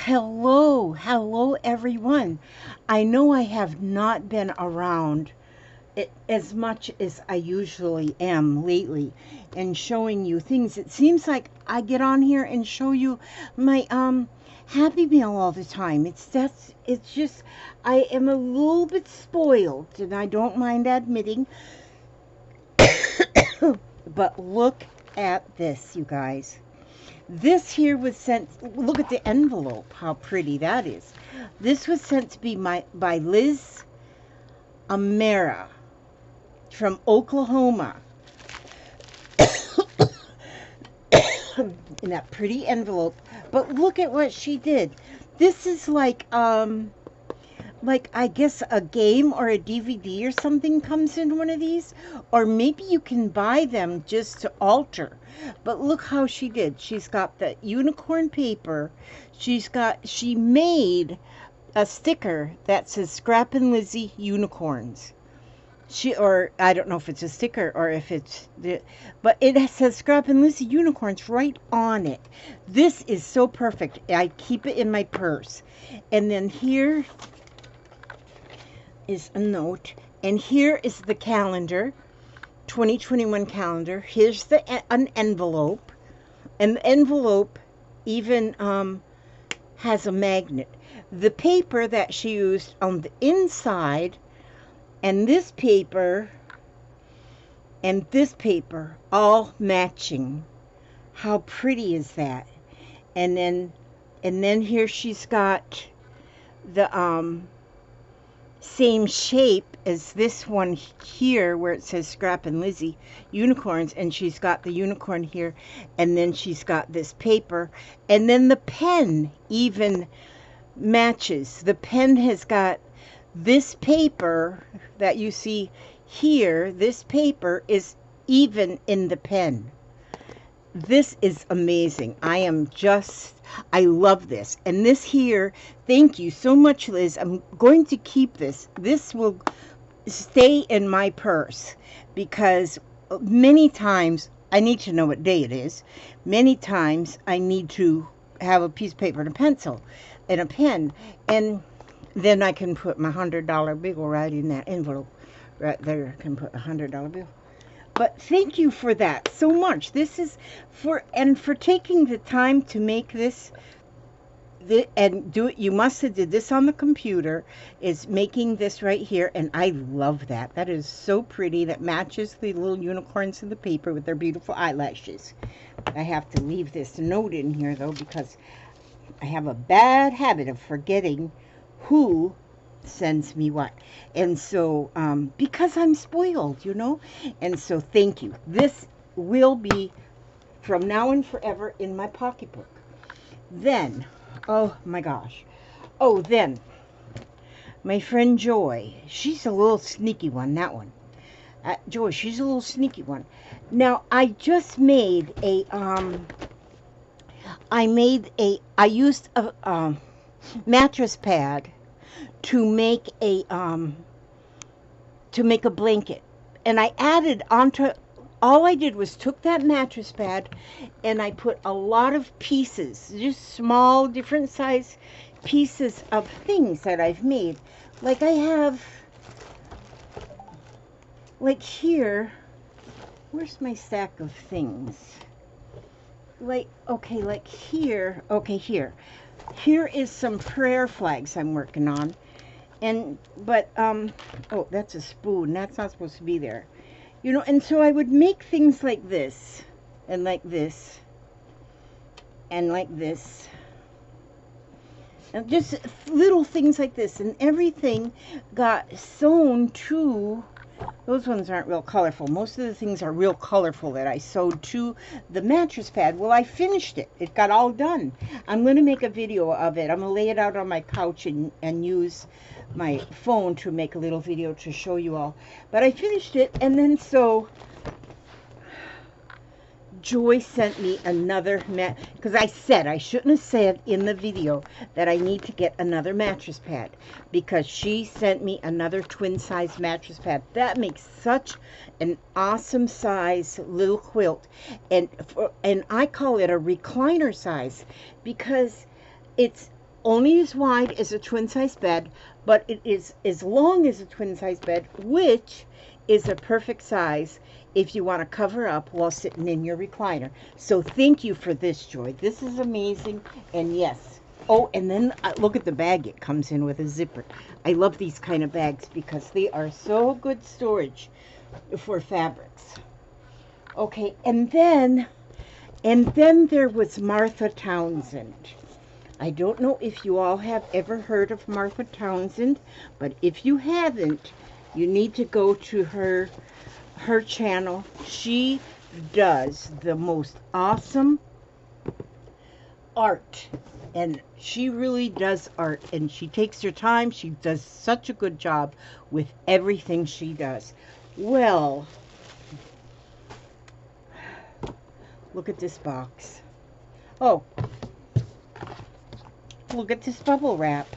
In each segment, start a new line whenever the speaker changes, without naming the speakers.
Hello everyone. I know I have not been around as much as I usually am lately and showing you things. It seems like I get on here and show you my Happy Meal all the time. It's just I am a little bit spoiled and I don't mind admitting. But look at this, you guys. This here was sent, look at the envelope, how pretty that is. This was sent to be by Liz Amera from Oklahoma. In that pretty envelope. But look at what she did. This is like I guess a game or a DVD or something comes in one of these, or maybe you can buy them just to alter. But look how she did. She's got the unicorn paper. She made a sticker that says Scrappin' Lizzie Unicorns. Or I don't know if it's a sticker or if it's but it says Scrappin' Lizzie Unicorns right on it. This is so perfect. I keep it in my purse. And then here is a note, and here is the calendar, 2021 calendar. Here's an envelope, and the envelope even has a magnet. The paper that she used on the inside, and this paper all matching. How pretty is that? And then here she's got the same shape as this one here where it says Scrappin' Lizzie Unicorns, and she's got the unicorn here, and then she's got this paper, and then the pen even matches. The pen has got this paper that you see here. This paper is even in the pen. This is amazing. I love this. And this here, thank you so much, Liz. I'm going to keep this. This will stay in my purse because many times I need to know what day it is. Many times I need to have a piece of paper and a pencil and a pen. And then I can put my $100 bill right in that envelope. Right there, I can put a $100 bill. But thank you for that so much. This is for taking the time to make this and do it. You must have did this on the computer, is making this right here, and I love that. That is so pretty. That matches the little unicorns in the paper with their beautiful eyelashes. I have to leave this note in here though, because I have a bad habit of forgetting who sends me what. And so because I'm spoiled, you know. And so thank you. This will be from now and forever in my pocketbook. Then, oh my gosh, then my friend Joy, she's a little sneaky one. That one, Joy, she's a little sneaky one. Now I just made a I used a mattress pad to make a blanket, and I added onto. All I did was took that mattress pad and I put a lot of pieces, just small different size pieces of things that I've made. Like I have, like here, where's my stack of things? Like, okay, like here, okay, here is some prayer flags I'm working on. But oh, that's a spoon. That's not supposed to be there. You know, and so I would make things like this, and like this, and like this. And just little things like this, and everything got sewn to. Those ones aren't real colorful. Most of the things are real colorful that I sewed to the mattress pad. Well, I finished it. It got all done. I'm going to make a video of it. I'm going to lay it out on my couch and use my phone to make a little video to show you all. But I finished it, and then so Joy sent me another because I said I shouldn't have said in the video that I need to get another mattress pad, because she sent me another twin size mattress pad that makes such an awesome size little quilt, and I call it a recliner size because it's only as wide as a twin size bed, but it is as long as a twin size bed, which is a perfect size if you want to cover up while sitting in your recliner. So thank you for this, Joy. This is amazing. And yes. Oh, and then look at the bag it comes in with, a zipper. I love these kind of bags because they are so good storage for fabrics. Okay, and then there was Martha Townsend. I don't know if you all have ever heard of Martha Townsend, but if you haven't, you need to go to her channel. She does the most awesome art, and she really does art, and she takes her time. She does such a good job with everything she does. Well, look at this box. Oh, look at this bubble wrap.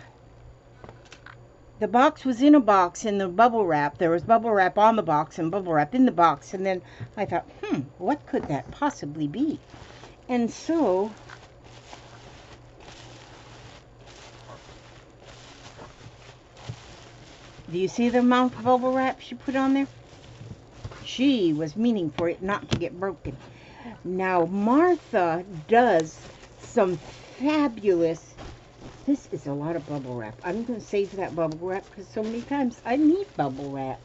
The box was in a box in the bubble wrap. There was bubble wrap on the box and bubble wrap in the box. And then I thought, what could that possibly be? And so do you see the amount of bubble wrap she put on there? She was meaning for it not to get broken. Now, Martha does some fabulous... This is a lot of bubble wrap. I'm going to save that bubble wrap because so many times I need bubble wrap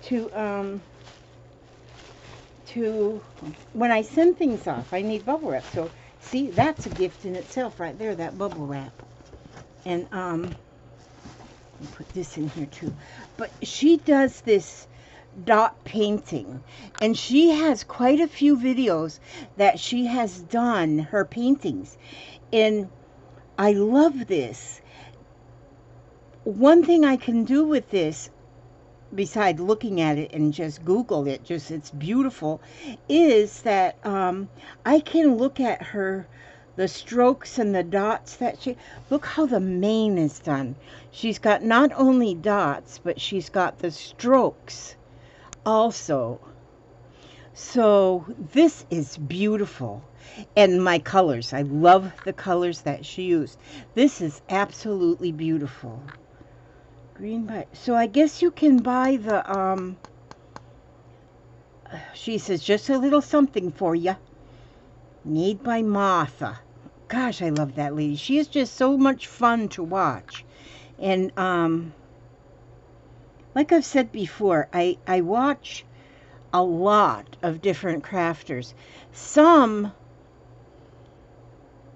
to when I send things off, I need bubble wrap. So, see, that's a gift in itself right there, that bubble wrap. And, I'll put this in here too. But she does this dot painting, and she has quite a few videos that she has done her paintings, and I love this. One thing I can do with this, besides looking at it and just Google it, just it's beautiful, is that I can look at the strokes and the dots that look how the mane is done. She's got not only dots, but she's got the strokes also. So this is beautiful. And my colors, I love the colors that she used. This is absolutely beautiful. Green by, so I guess you can buy the she says just a little something for you. Made by Martha. Gosh, I love that lady. She is just so much fun to watch. And like I've said before, I watch a lot of different crafters. Some,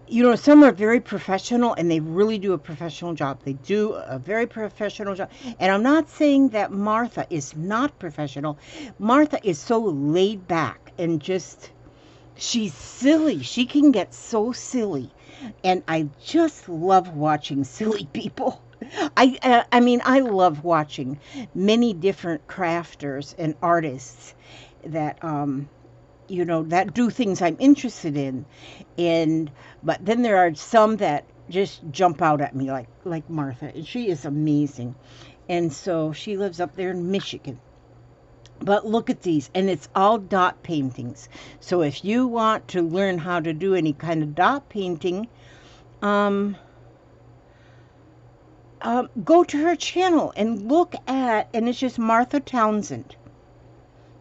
you know, some are very professional and they really do a professional job. They do a very professional job. And I'm not saying that Martha is not professional. Martha is so laid back and just, she's silly. She can get so silly. And I just love watching silly people. I mean, I love watching many different crafters and artists that, you know, that do things I'm interested in. But then there are some that just jump out at me, like Martha. And she is amazing. And so she lives up there in Michigan. But look at these, and it's all dot paintings. So if you want to learn how to do any kind of dot painting, go to her channel and look at, and it's just Martha Townsend.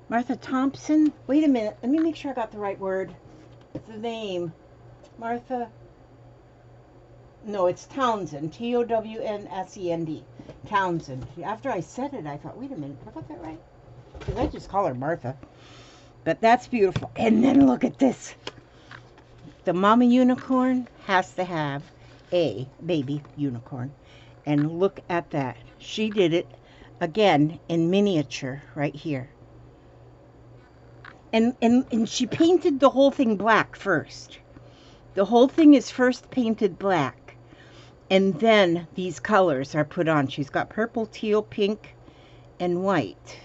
Martha Thompson? Wait a minute, let me make sure I got the right word. The name. Martha, no, it's Townsend, Townsend, Townsend. After I said it, I thought, wait a minute, I got that right? Because I just call her Martha. But that's beautiful. And then look at this. The mama unicorn has to have a baby unicorn. And look at that. She did it, again, in miniature right here. And she painted the whole thing black first. The whole thing is first painted black. And then these colors are put on. She's got purple, teal, pink, and white.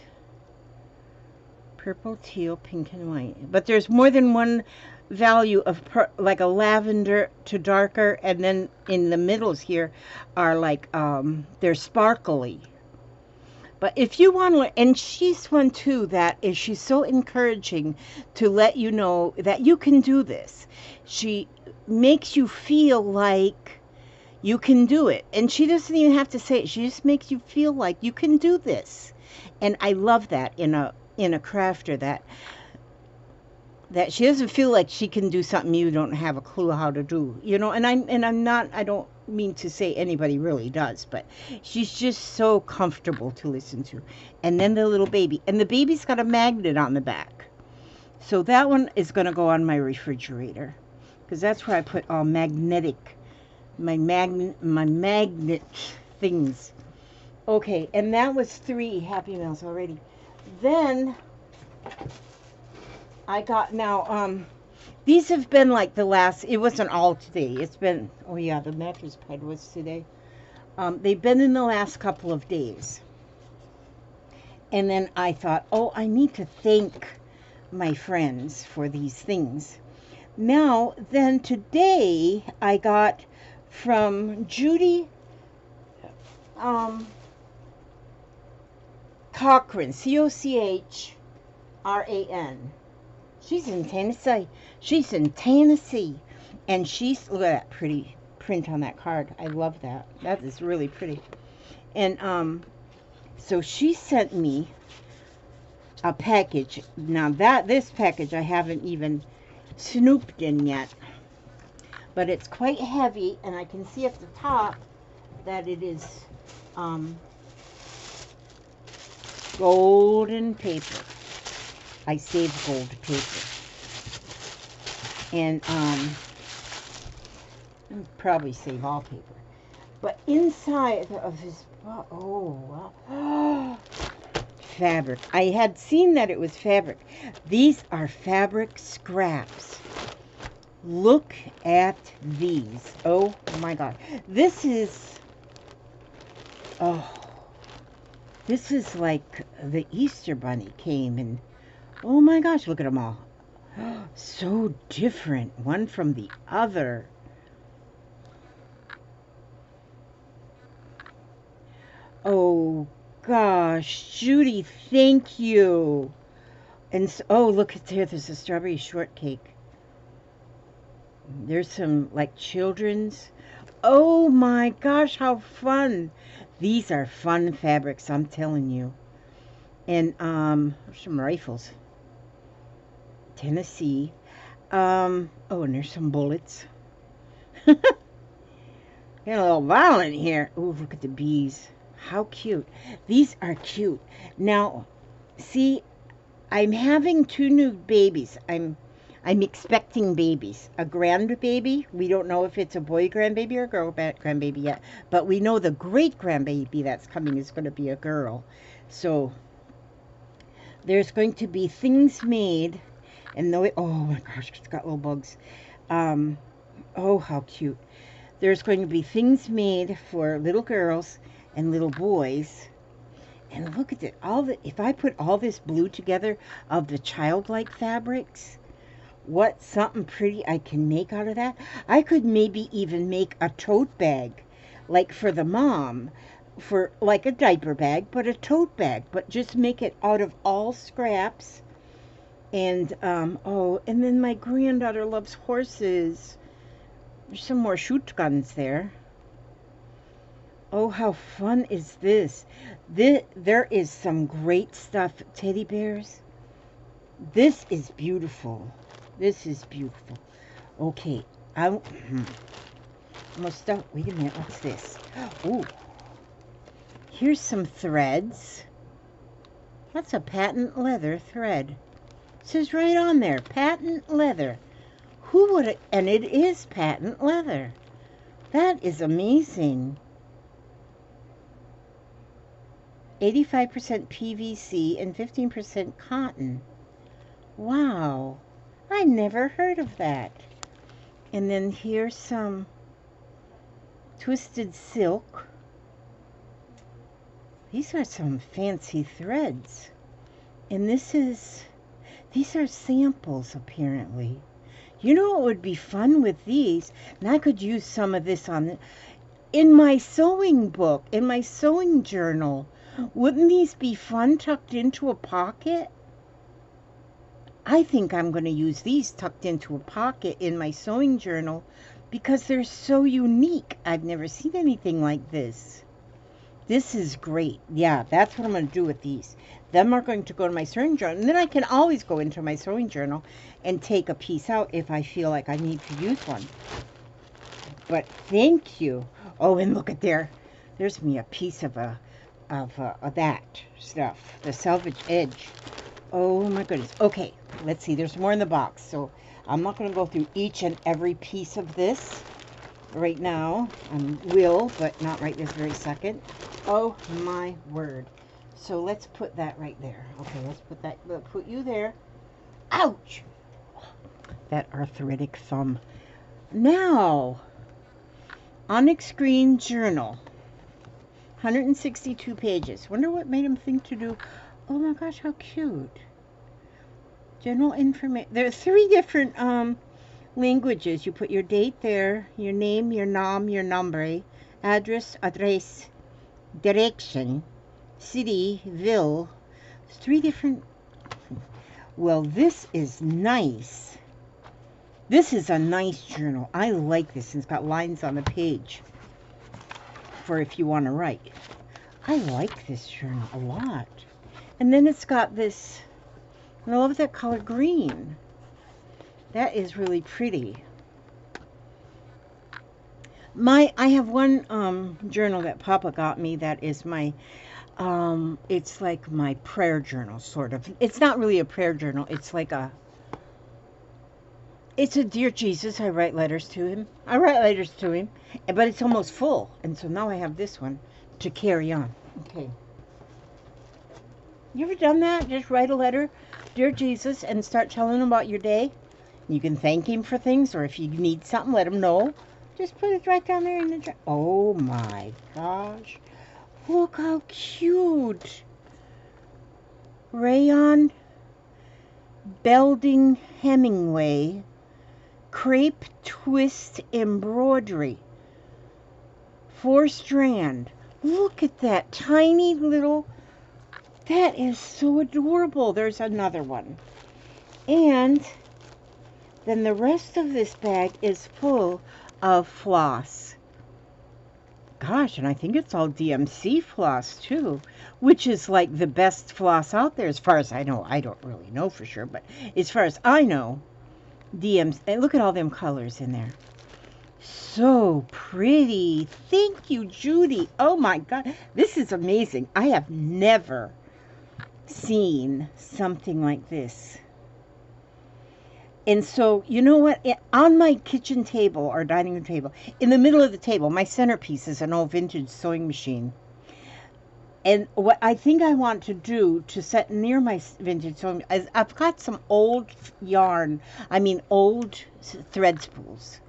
Purple, teal, pink, and white. But there's more than one value of like a lavender to darker, and then in the middles here are like they're sparkly. But if you want to, and she's one too that is, she's so encouraging to let you know that you can do this. She makes you feel like You can do it. And she doesn't even have to say it. She just makes you feel like you can do this. And I love that in a crafter, that she doesn't feel like she can do something you don't have a clue how to do. You know, and I'm not, I don't mean to say anybody really does, but she's just so comfortable to listen to. And then the little baby. And the baby's got a magnet on the back. So that one is going to go on my refrigerator, because that's where I put all magnetic, my magnet things. Okay, and that was 3 Happy Meals already. Then I got now, these have been like the last, it wasn't all today. It's been, oh yeah, the mattress pad was today. They've been in the last couple of days. And then I thought, oh, I need to thank my friends for these things. Now, then today I got from Judy Cochran, Cochran. She's in Tennessee. She's in Tennessee. And she's, look at that pretty print on that card. I love that. That is really pretty. And so she sent me a package. Now this package I haven't even snooped in yet. But it's quite heavy, and I can see at the top that it is golden paper. I saved gold paper. And I'll probably save all paper. But inside of this, oh wow. Fabric. I had seen that it was fabric. These are fabric scraps. Look at these. Oh my God. This is, oh, this is like the Easter Bunny came, and oh my gosh, look at them all. So different, one from the other. Oh gosh, Judy, thank you. And so, oh, look at there, there's a strawberry shortcake. There's some like children's. Oh my gosh, how fun. These are fun fabrics, I'm telling you. And there's some rifles. Tennessee. Oh, and there's some bullets. Getting a little violent here. Oh, look at the bees. How cute. These are cute. Now, see, I'm having 2 new babies. I'm expecting babies. A grandbaby. We don't know if it's a boy grandbaby or a girl grandbaby yet. But we know the great grandbaby that's coming is going to be a girl. So, there's going to be things made. And though it, oh my gosh, it's got little bugs. Oh, how cute. There's going to be things made for little girls and little boys. And look at it. If I put all this blue together of the childlike fabrics, what something pretty I can make out of that. I could maybe even make a tote bag, like for the mom, for like a diaper bag, but a tote bag, but just make it out of all scraps. And oh, and then my granddaughter loves horses. There's some more shoot guns there. Oh, how fun is this? There is some great stuff. Teddy bears. This is beautiful. This is beautiful. Okay, I'm gonna start. Wait a minute. What's this? Oh, here's some threads. That's a patent leather thread. It says right on there, patent leather. Who would? And it is patent leather. That is amazing. 85% PVC and 15% cotton. Wow, I never heard of that. And then here's some twisted silk. These are some fancy threads. And these are samples apparently. You know what would be fun with these? And I could use some of this in my sewing book, in my sewing journal. Wouldn't these be fun tucked into a pocket? I think I'm going to use these tucked into a pocket in my sewing journal because they're so unique. I've never seen anything like this. This is great. Yeah, that's what I'm going to do with these. Them are going to go to my sewing journal. And then I can always go into my sewing journal and take a piece out if I feel like I need to use one. But thank you. Oh, and look at there. There's me a piece of that stuff. The selvage edge. Oh my goodness. Okay, let's see. There's more in the box. So I'm not going to go through each and every piece of this right now. I will, but not right this very second. Oh my word. So let's put that right there. Okay, let's put that, we'll put you there. Ouch! That arthritic thumb. Now, Onyx Green Journal. 162 pages. Wonder what made him think to do, oh my gosh, how cute. General information. There are 3 different languages. You put your date there, your name, your nom, your nombre, address, direction, city, ville. 3 different. Well, this is nice. This is a nice journal. I like this. It's got lines on the page for if you want to write. I like this journal a lot. And then it's got this, I love that color green. That is really pretty. I have one journal that Papa got me that is my, it's like my prayer journal, sort of. It's not really a prayer journal. It's like it's a Dear Jesus. I write letters to him. But it's almost full. And so now I have this one to carry on. Okay. You ever done that? Just write a letter, Dear Jesus, and start telling him about your day? You can thank him for things, or if you need something, let him know. Just put it right down there in the... Oh my gosh. Look how cute. Rayon Belding Hemingway crepe twist embroidery. 4-strand. Look at that tiny little... That is so adorable. There's another one. And then the rest of this bag is full of floss. Gosh, and I think it's all DMC floss too, which is like the best floss out there as far as I know. I don't really know for sure, but as far as I know, DMC, look at all them colors in there. So pretty. Thank you, Judy. Oh my God, this is amazing. I have never seen something like this. And so, you know what? On my kitchen table or dining room table, in the middle of the table, my centerpiece is an old vintage sewing machine. And what I think I want to do to set near my vintage sewing is I've got some old yarn, old thread spools.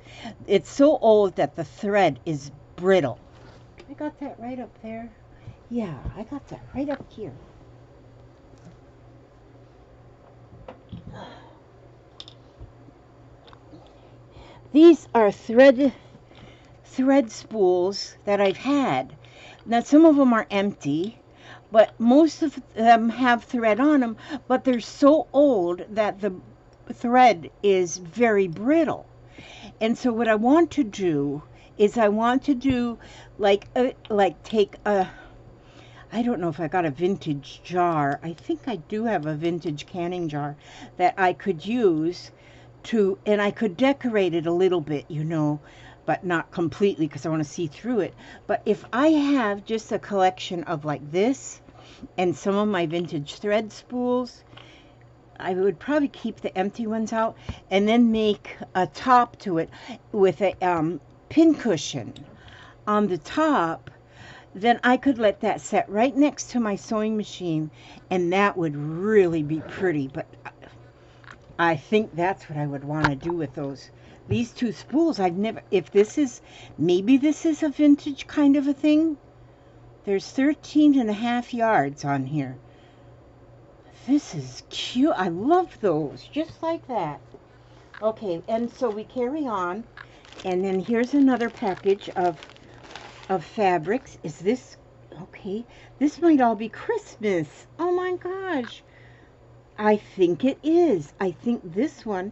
It's so old that the thread is brittle. I got that right up there. Yeah, I got that right up here. These are thread spools that I've had. Now, some of them are empty, but most of them have thread on them, but they're so old that the thread is very brittle. And so what I want to do is I want to do take a, I don't know if I got a vintage jar. I think I do have a vintage canning jar that I could use to, and I could decorate it a little bit, you know, but not completely because I want to see through it. But if I have just a collection of like this and some of my vintage thread spools, I would probably keep the empty ones out and then make a top to it with a pin cushion on the top. Then I could let that set right next to my sewing machine, and that would really be pretty. But I think that's what I would want to do with those. These 2 spools, I've never, if this is, maybe this is a vintage kind of a thing. There's 13.5 yards on here. This is cute. I love those, just like that. Okay, and so we carry on, and then here's another package of fabrics. Is this, okay, this might all be Christmas. Oh my gosh. I think it is. I think this one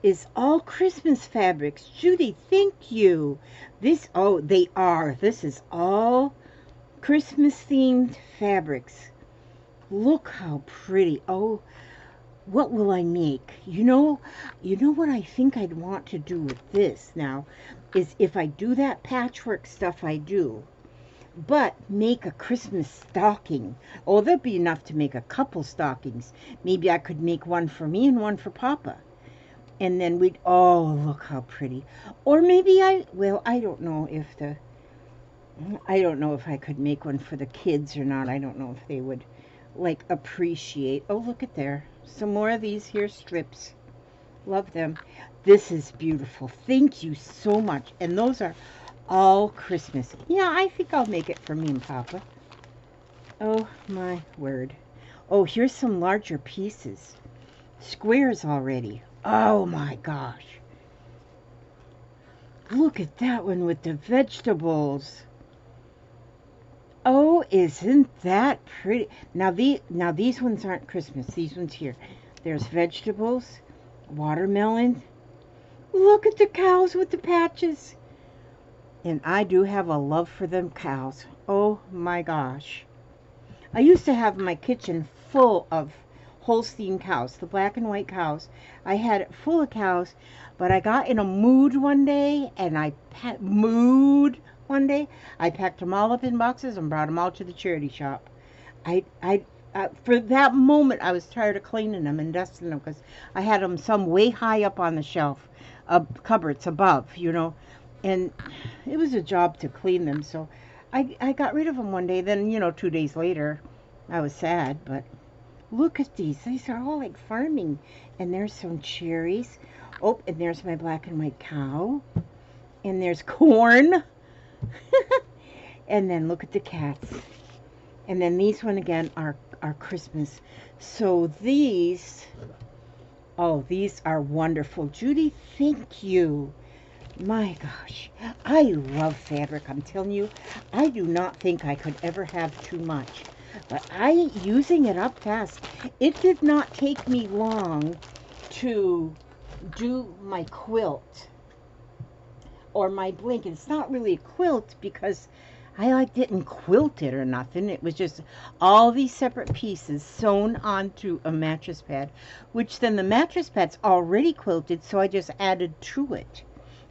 is all Christmas fabrics. Judy, thank you. This, oh, they are. This is all Christmas themed fabrics. Look how pretty. Oh, what will I make? You know what I think I'd want to do with this now is if I do that patchwork stuff I do, but make a Christmas stocking. Oh, there'll be enough to make a couple stockings. Maybe I could make one for me and one for Papa. And then we'd, oh, look how pretty. Or maybe well, I don't know if I could make one for the kids or not. I don't know if they would, like, appreciate. Oh, look at there. Some more of these here strips. Love them. This is beautiful. Thank you so much. And those are all Christmas. Yeah, I think I'll make it for me and Papa. Oh, my word. Oh, here's some larger pieces. Squares already. Oh, my gosh. Look at that one with the vegetables. Oh, isn't that pretty? Now these ones aren't Christmas. These ones here. There's vegetables, watermelon. Look at the cows with the patches. And I do have a love for them cows. Oh my gosh. I used to have my kitchen full of Holstein cows, the black and white cows. I had it full of cows, but I got in a mood one day, and I packed them all up in boxes and brought them all to the charity shop. For that moment, I was tired of cleaning them and dusting them because I had them some way high up on the shelf, cupboards above, and it was a job to clean them. So I got rid of them one day. Then, 2 days later, I was sad, but look at these. These are all like farming. And there's some cherries. Oh, and there's my black and white cow. And there's corn. And then look at the cats. And then these one again are Christmas. So these are wonderful. Judy, thank you. My gosh, I love fabric. I'm telling you, I do not think I could ever have too much. But using it up fast. It did not take me long to do my quilt or my blanket. It's not really a quilt because I didn't quilt it or nothing. It was just all these separate pieces sewn onto a mattress pad, which then the mattress pad's already quilted, so I just added to it.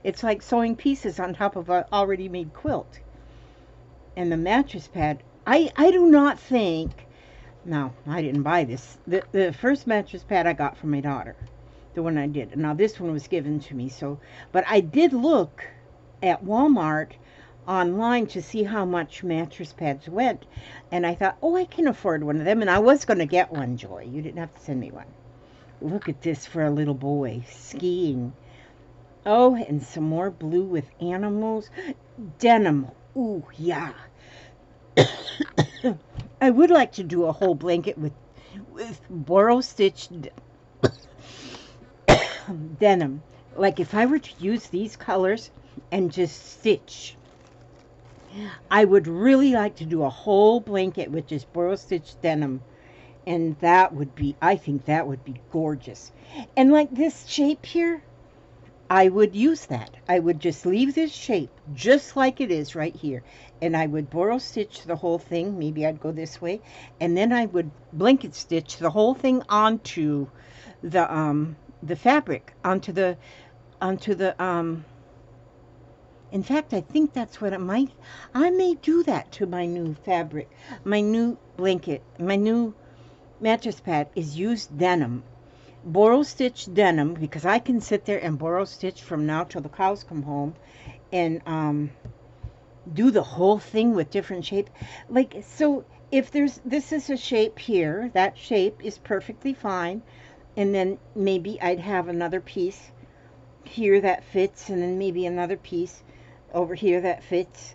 It's like sewing pieces on top of an already made quilt. And the mattress pad, I do not think, no, I didn't buy this. The first mattress pad I got from my daughter, the one I did. Now this one was given to me, but I did look at Walmart online to see how much mattress pads went, and I thought, oh, I can afford one of them, and I was going to get one, Joy. You didn't have to send me one. Look at this for a little boy skiing. Oh, and some more blue with animals. Denim. Ooh, yeah. I would like to do a whole blanket with borrow stitched denim. Like if I were to use these colors and just stitch, I would really like to do a whole blanket with just borrow stitched denim. And I think that would be gorgeous. And like this shape here, I would use that. I would just leave this shape just like it is right here. And I would borrow stitch the whole thing. Maybe I'd go this way. And then I would blanket stitch the whole thing onto the fabric, onto the in fact, I think that's what I may do that to my new fabric. My new blanket, my new mattress pad is used denim. Borrow stitch denim, because I can sit there and borrow stitch from now till the cows come home and do the whole thing with different shape. Like, so if this is a shape here, that shape is perfectly fine. And then maybe I'd have another piece here that fits, and then maybe another piece over here that fits.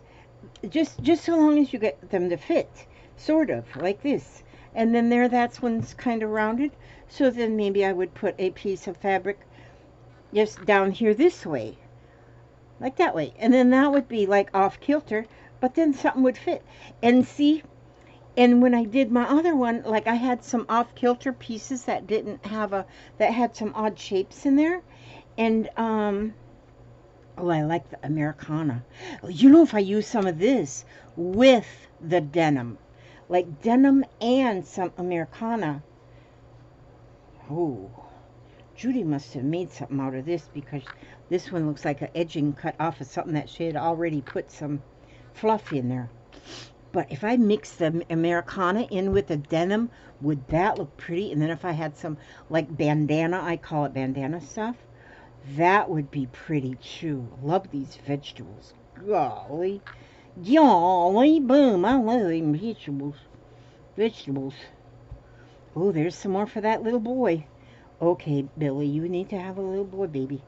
Just so long as you get them to fit, sort of like this. And then that's one's kind of rounded. So then maybe I would put a piece of fabric just down here this way, like that way. And then that would be like off kilter, but then something would fit. And see, and when I did my other one, like I had some off kilter pieces that didn't have that had some odd shapes in there. And, oh, I like the Americana. You know, if I use some of this with the denim, like denim and some Americana. Oh, Judy must have made something out of this, because this one looks like an edging cut off of something that she had already put some fluff in there. But if I mix the Americana in with the denim, would that look pretty? And then if I had some like bandana, I call it bandana stuff, that would be pretty too. Love these vegetables. Golly. Golly, boom. I love them vegetables. Vegetables. Oh, there's some more for that little boy. Okay, Billy, you need to have a little boy, baby.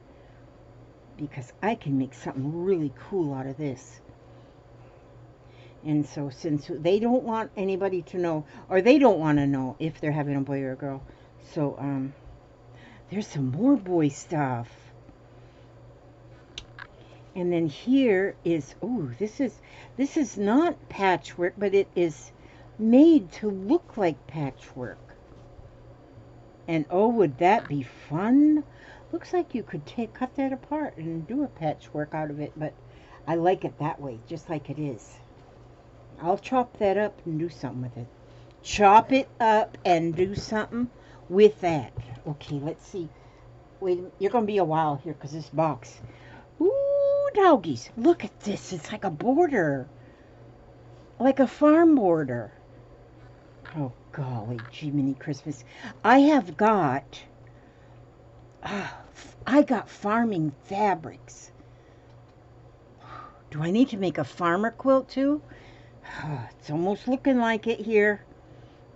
Because I can make something really cool out of this. And so since they don't want anybody to know, or they don't want to know if they're having a boy or a girl. So, there's some more boy stuff. And then here is, oh, this is not patchwork, but it is made to look like patchwork. And oh, would that be fun? Looks like you could cut that apart and do a patchwork out of it, but I like it that way, just like it is. I'll chop that up and do something with it. Chop it up and do something with that. Okay, let's see. Wait, you're going to be a while here because this box. Ooh, doggies. Look at this. It's like a border. Like a farm border. Oh, golly, Jiminy Christmas. I got farming fabrics. Do I need to make a farmer quilt too? It's almost looking like it here.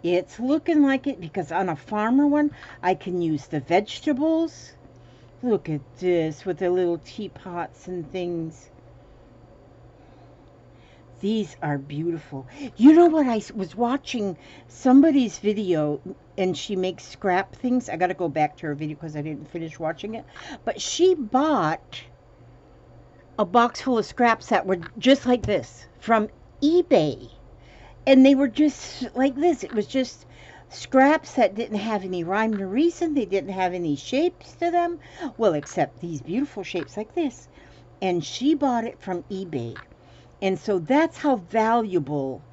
It's looking like it, because on a farmer one, I can use the vegetables. Look at this with the little teapots and things. These are beautiful. You know what? I was watching somebody's video, and she makes scrap things. I got to go back to her video because I didn't finish watching it. But she bought a box full of scraps that were just like this from eBay. And they were just like this. It was just scraps that didn't have any rhyme or reason. They didn't have any shapes to them. Well, except these beautiful shapes like this. And she bought it from eBay. And so that's how valuable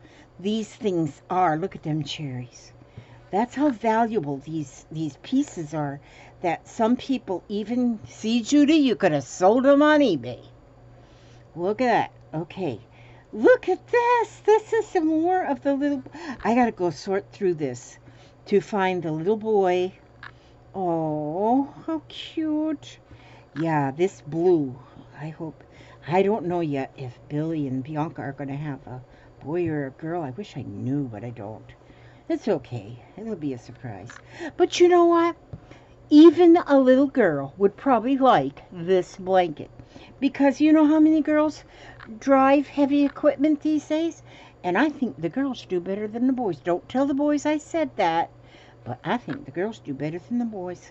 these things are. Look at them cherries. That's how valuable these pieces are, that some people even... See, Judy, you could have sold them on eBay. Look at that. Okay. Look at this. This is some more of the little... I got to go sort through this to find the little boy. Oh, how cute. Yeah, this blue. I hope... I don't know yet if Billy and Bianca are going to have a boy or a girl. I wish I knew, but I don't. It's okay. It'll be a surprise. But you know what? Even a little girl would probably like this blanket. Because you know how many girls drive heavy equipment these days? And I think the girls do better than the boys. Don't tell the boys I said that. But I think the girls do better than the boys.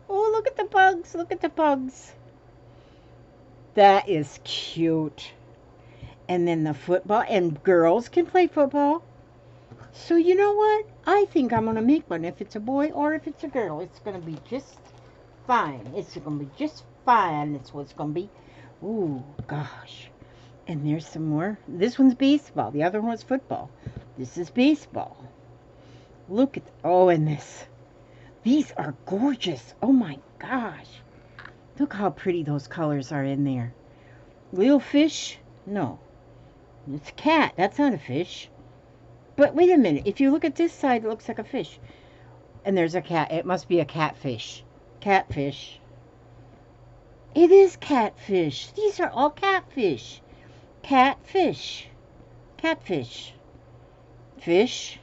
Oh, look at the bugs. Look at the bugs. That is cute. And then the football. And girls can play football. So you know what? I think I'm going to make one. If it's a boy or if it's a girl, it's going to be just fine. It's going to be just fine. That's what it's going to be. Ooh, gosh. And there's some more. This one's baseball. The other one's football. This is baseball. Look at... Oh, and this. These are gorgeous. Oh, my gosh. Look how pretty those colors are in there. Little fish? No. It's a cat. That's not a fish. But wait a minute. If you look at this side, it looks like a fish. And there's a cat. It must be a catfish. Catfish. It is catfish. These are all catfish. Catfish. Catfish. Fish.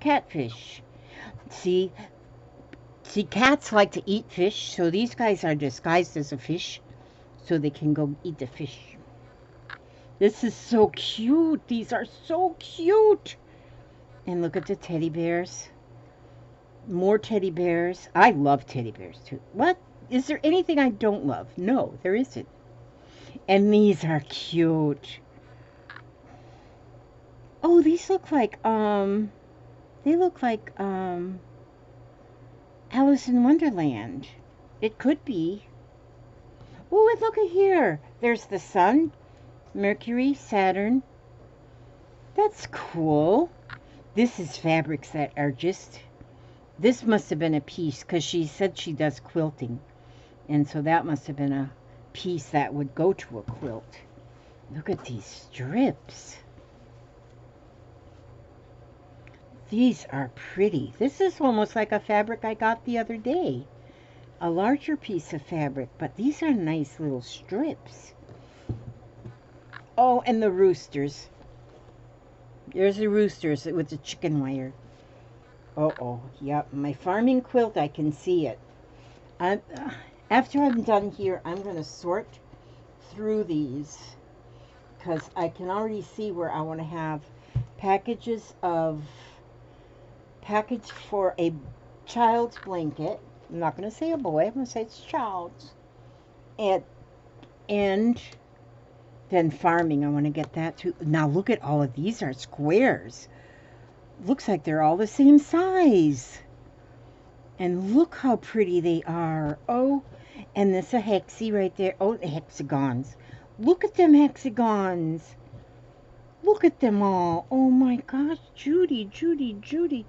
Catfish. See, cats like to eat fish, so these guys are disguised as a fish, so they can go eat the fish. This is so cute. These are so cute. And look at the teddy bears. More teddy bears. I love teddy bears too. What? Is there anything I don't love? No, there isn't. And these are cute. Oh, these look like, they look like, Alice in Wonderland. It could be. Oh, look at here. There's the sun, Mercury, Saturn. That's cool. This is fabrics that are just, this must have been a piece because she said she does quilting. And so that must have been a piece that would go to a quilt. Look at these strips. These are pretty. This is almost like a fabric I got the other day. A larger piece of fabric, but these are nice little strips. Oh, and the roosters. There's the roosters with the chicken wire. Oh, yep. My farming quilt, I can see it. After I'm done here, I'm going to sort through these because I can already see where I want to have package for a child's blanket. I'm not going to say a boy. I'm going to say it's child's. And then farming, I want to get that too. Now look at all of these are squares. Looks like they're all the same size. And look how pretty they are. Oh, and this a hexie right there. Oh, the hexagons. Look at them hexagons. Look at them all. Oh my gosh, Judy, Judy, Judy.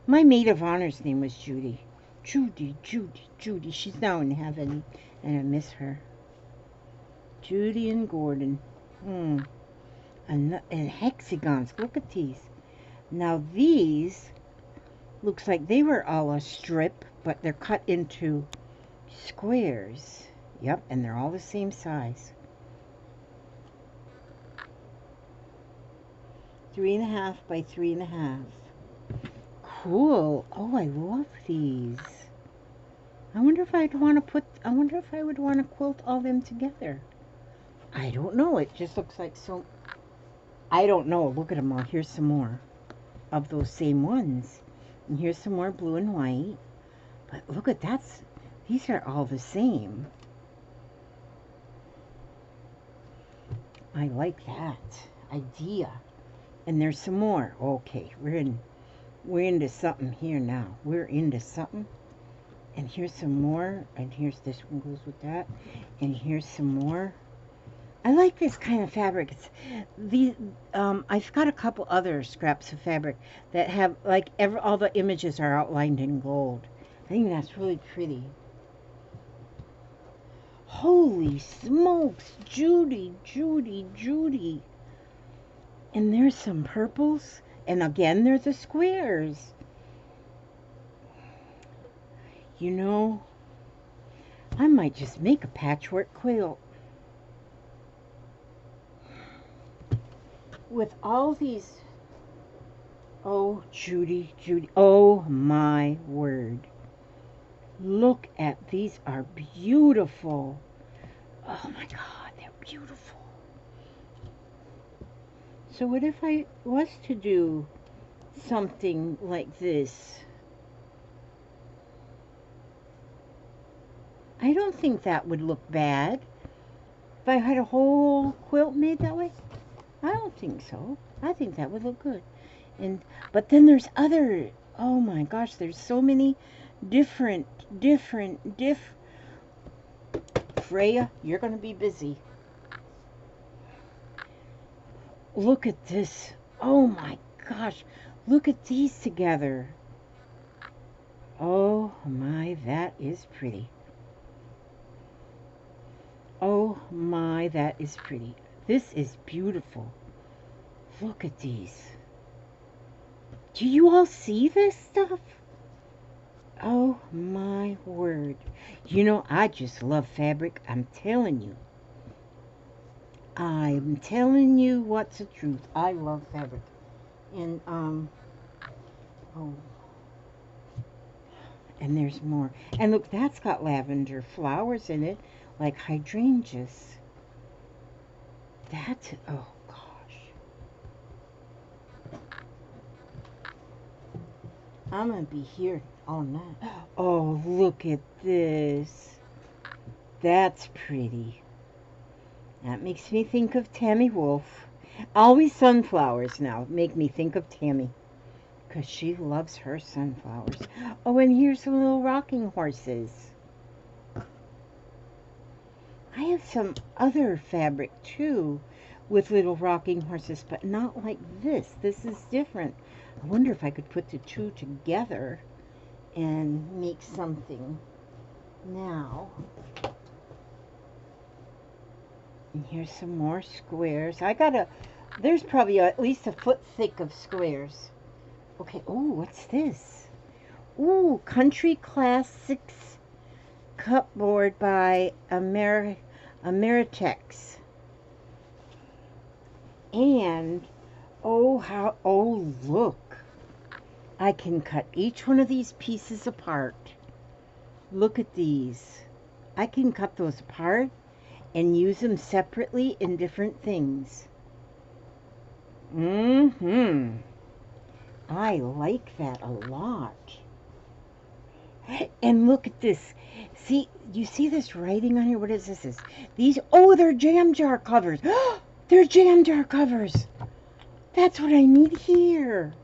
My maid of honor's name was Judy. Judy, Judy, Judy. She's now in heaven, and I miss her. Judy and Gordon. And hexagons. Look at these. Now these looks like they were all a strip, but they're cut into squares. Yep, and they're all the same size. 3.5 by 3.5. Cool. Oh, I love these. I wonder if I would want to quilt all them together. I don't know. It just looks like so. I don't know. Look at them all. Here's some more of those same ones. And here's some more blue and white. But look at that. These are all the same. I like that idea. And there's some more. Okay, we're into something here now. We're into something. And here's some more. And here's this one goes with that. And here's some more. I like this kind of fabric. It's I've got a couple other scraps of fabric that have like all the images are outlined in gold. I think that's really pretty. Holy smokes, Judy, Judy, Judy. And there's some purples. And again, there's the squares. You know, I might just make a patchwork quilt. With all these, oh, Judy, Judy, oh my word. Look at, these are beautiful. Oh my God, they're beautiful. So what if I was to do something like this? I don't think that would look bad. If I had a whole quilt made that way, I don't think so. I think that would look good. But then there's other, oh my gosh, there's so many different. Freya, you're going to be busy. Look at this. Oh my gosh. Look at these together. Oh my, that is pretty. Oh my, that is pretty. This is beautiful. Look at these. Do you all see this stuff? Oh my word. You know, I just love fabric. I'm telling you. I'm telling you what's the truth. I love fabric. And, oh. And there's more. And look, that's got lavender flowers in it, like hydrangeas. That's, oh gosh. I'm going to be here all night. Oh, look at this. That's pretty. That makes me think of Tammy Wolf. Always sunflowers now make me think of Tammy. Because she loves her sunflowers. Oh, and here's some little rocking horses. have some other fabric too with little rocking horses, but not like this. This is different. I wonder if I could put the two together and make something. Now, and here's some more squares. There's probably at least a foot thick of squares. Okay, oh, what's this? Ooh, Country Classics Cupboard by Ameritex. And, oh, look. I can cut each one of these pieces apart. Look at these. I can cut those apart and use them separately in different things. I like that a lot. And look at this. See, you see this writing on here? What is this? They're jam jar covers. They're jam jar covers. That's what I need here.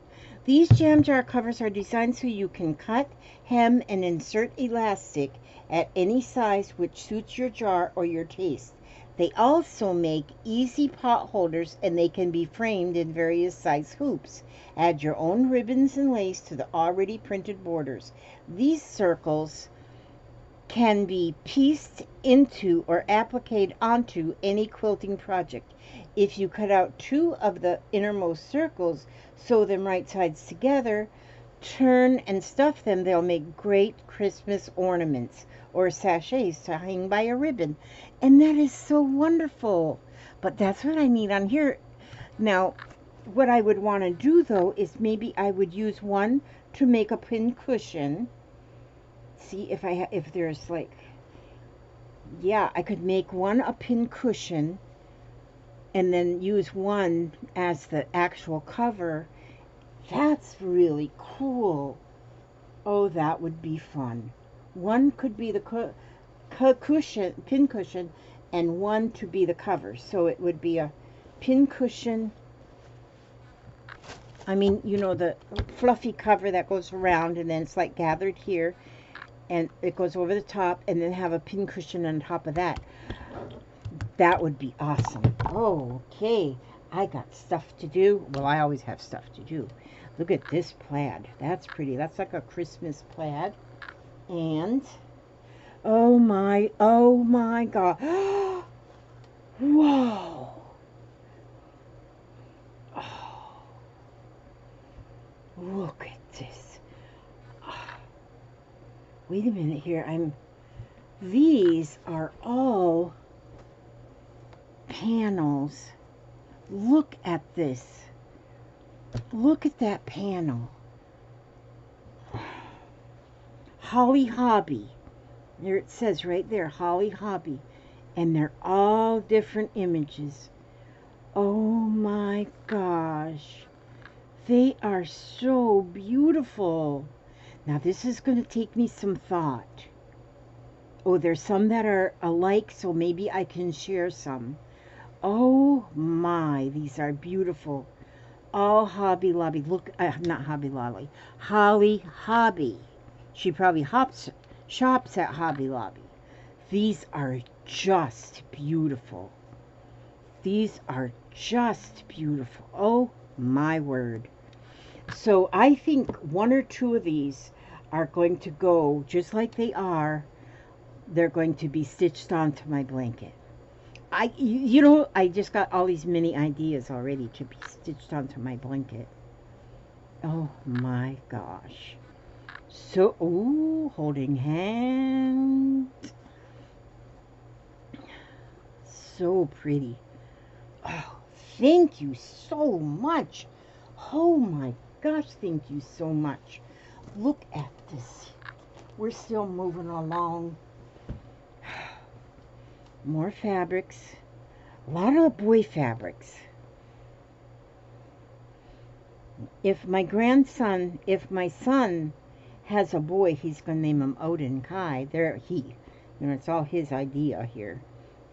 These jam jar covers are designed so you can cut, hem, and insert elastic at any size which suits your jar or your taste. They also make easy pot holders, and they can be framed in various size hoops. Add your own ribbons and lace to the already printed borders. These circles can be pieced into or appliqued onto any quilting project. If you cut out two of the innermost circles, sew them right sides together, turn and stuff them, they'll make great Christmas ornaments or sachets to hang by a ribbon. And that is so wonderful. But that's what I need on here. Now, what I would want to do though is maybe I would use one to make a pin cushion. See if there's like, yeah, I could make one a pin cushion and then use one as the actual cover. That's really cool. Oh, that would be fun. One could be the pin cushion, and one to be the cover. So it would be a pin cushion. I mean, you know, the fluffy cover that goes around and then it's like gathered here and it goes over the top, and then have a pin cushion on top of that. That would be awesome. Okay, I got stuff to do. Well, I always have stuff to do. Look at this plaid. That's pretty. That's like a Christmas plaid. And, oh my God. Whoa. Oh, look at this. Wait a minute here. These are all panels. Look at this. Look at that panel. Holly Hobby. There it says right there, Holly Hobby. And they're all different images. Oh my gosh. They are so beautiful. Now this is going to take me some thought. Oh, there's some that are alike, so maybe I can share some. Oh my, these are beautiful. All Hobby Lobby. Look, not Hobby Lobby. Holly Hobby. She probably shops at Hobby Lobby. These are just beautiful. These are just beautiful. Oh my word. So I think one or two of these are going to go just like they are. They're going to be stitched onto my blanket. You know, I just got all these mini ideas already to be stitched onto my blanket. Oh my gosh. So, ooh, holding hands. So pretty. Oh, thank you so much. Oh my gosh, thank you so much. Look at this. We're still moving along. More fabrics. A lot of boy fabrics. If my son has a boy, he's going to name him Odin Kai. You know, it's all his idea here.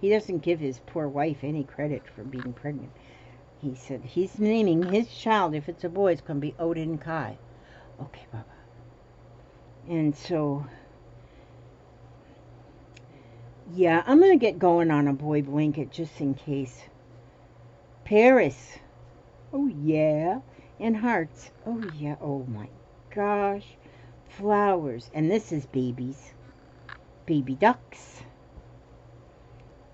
He doesn't give his poor wife any credit for being pregnant. He said he's naming his child, if it's a boy, it's going to be Odin Kai. Okay, Baba. And so, Yeah, I'm going to get going on a boy blanket just in case. Paris. Oh, yeah. And hearts. Oh, yeah. Oh, my gosh. Flowers. And this is babies. Baby ducks.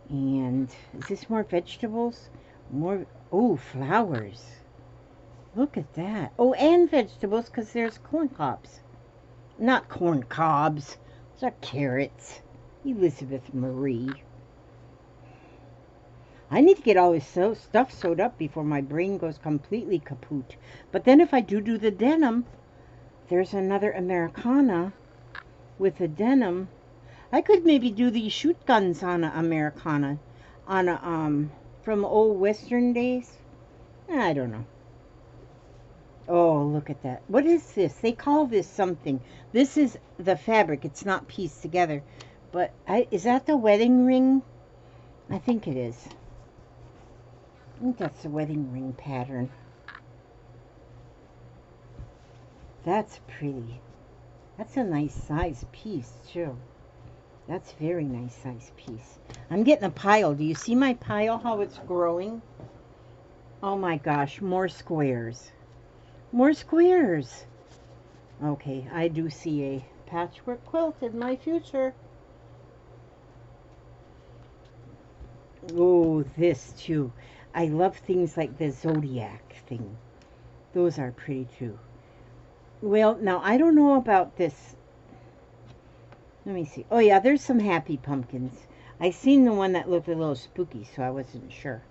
And is this more vegetables? More. Oh, flowers. Look at that. Oh, and vegetables because there's corn cobs. Not corn cobs. Those are carrots. Elizabeth Marie. I need to get all this stuff sewed up before my brain goes completely kaput. But then if I do the denim, there's another Americana with a denim. I could maybe do these shoot guns on a Americana, on a from old Western days. I don't know. Oh, look at that. What is this? They call this something. This is the fabric. It's not pieced together. But is that the wedding ring? I think it is. I think that's the wedding ring pattern. That's pretty. That's a nice size piece, too. That's a very nice size piece. I'm getting a pile. Do you see my pile, how it's growing? Oh my gosh, more squares. More squares. Okay, I do see a patchwork quilt in my future. Oh, this too. I love things like the zodiac thing. Those are pretty too. Well, now I don't know about this. Let me see. Oh yeah, there's some happy pumpkins. I seen the one that looked a little spooky, so I wasn't sure.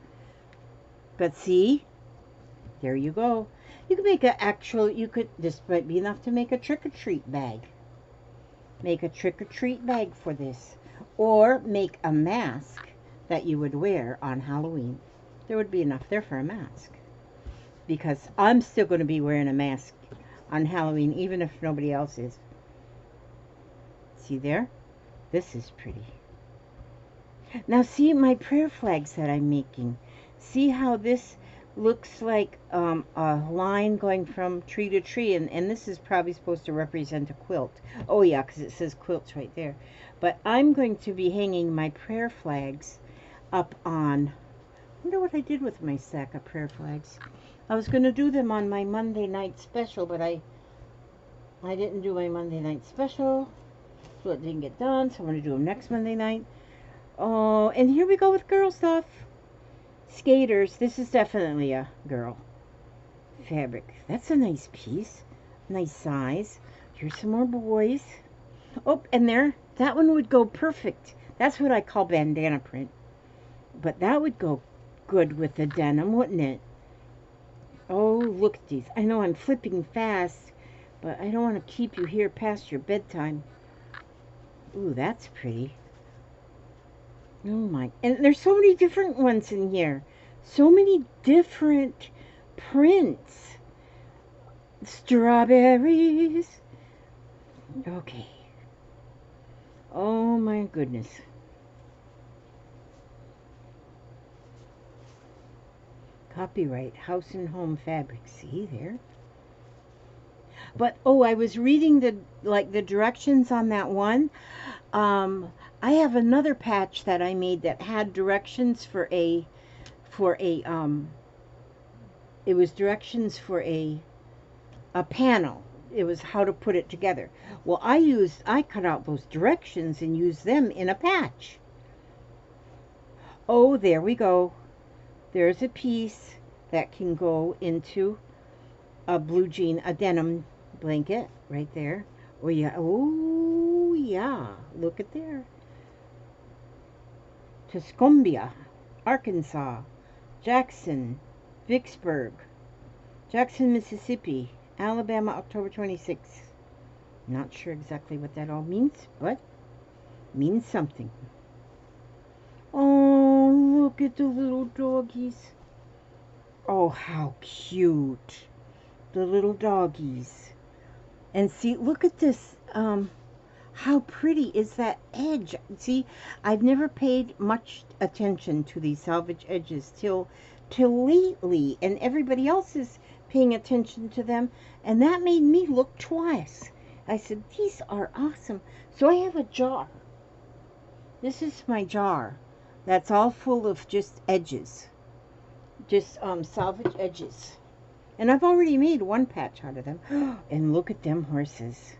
But see, there you go. You could make this might be enough to make a trick-or-treat bag. Make a trick-or-treat bag for this. Or make a mask that you would wear on Halloween. There would be enough there for a mask. Because I'm still going to be wearing a mask on Halloween, even if nobody else is. See there? This is pretty. Now see my prayer flags that I'm making. See how this looks like a line going from tree to tree, and this is probably supposed to represent a quilt. Oh yeah, because it says quilts right there. But I'm going to be hanging my prayer flags up on, I wonder what I did with my stack of prayer flags. I was going to do them on my Monday night special, but I didn't do my Monday night special, so it didn't get done, so I'm going to do them next Monday night. Oh, and here we go with girl stuff. Skaters. This is definitely a girl fabric. That's a nice piece. Nice size. Here's some more boys. Oh, and there, that one would go perfect. That's what I call bandana print. But that would go good with the denim, wouldn't it? Oh, look at these. I know I'm flipping fast, but I don't want to keep you here past your bedtime. Ooh, that's pretty. Oh my, and there's so many different ones in here. So many different prints. Strawberries. Okay. Oh my goodness. Copyright House and Home Fabrics. See there? But oh, I was reading the directions on that one. I have another patch that I made that had directions for a it was directions for a panel. It was how to put it together. Well, I cut out those directions and used them in a patch. Oh, there we go. There's a piece that can go into a blue jean, a denim blanket right there. Oh yeah, oh yeah, look at there. Tuscumbia, Arkansas, Jackson, Vicksburg, Jackson, Mississippi, Alabama, October 26th. Not sure exactly what that all means, but means something. Oh, look at the little doggies. Oh, how cute. The little doggies. And see, look at this. How pretty is that edge? See, I've never paid much attention to these salvage edges till lately, and everybody else is paying attention to them, and that made me look twice. I said, these are awesome. So I have a jar This is my jar. That's all full of just edges. Just salvage edges. And I've already made one patch out of them. And look at them horses.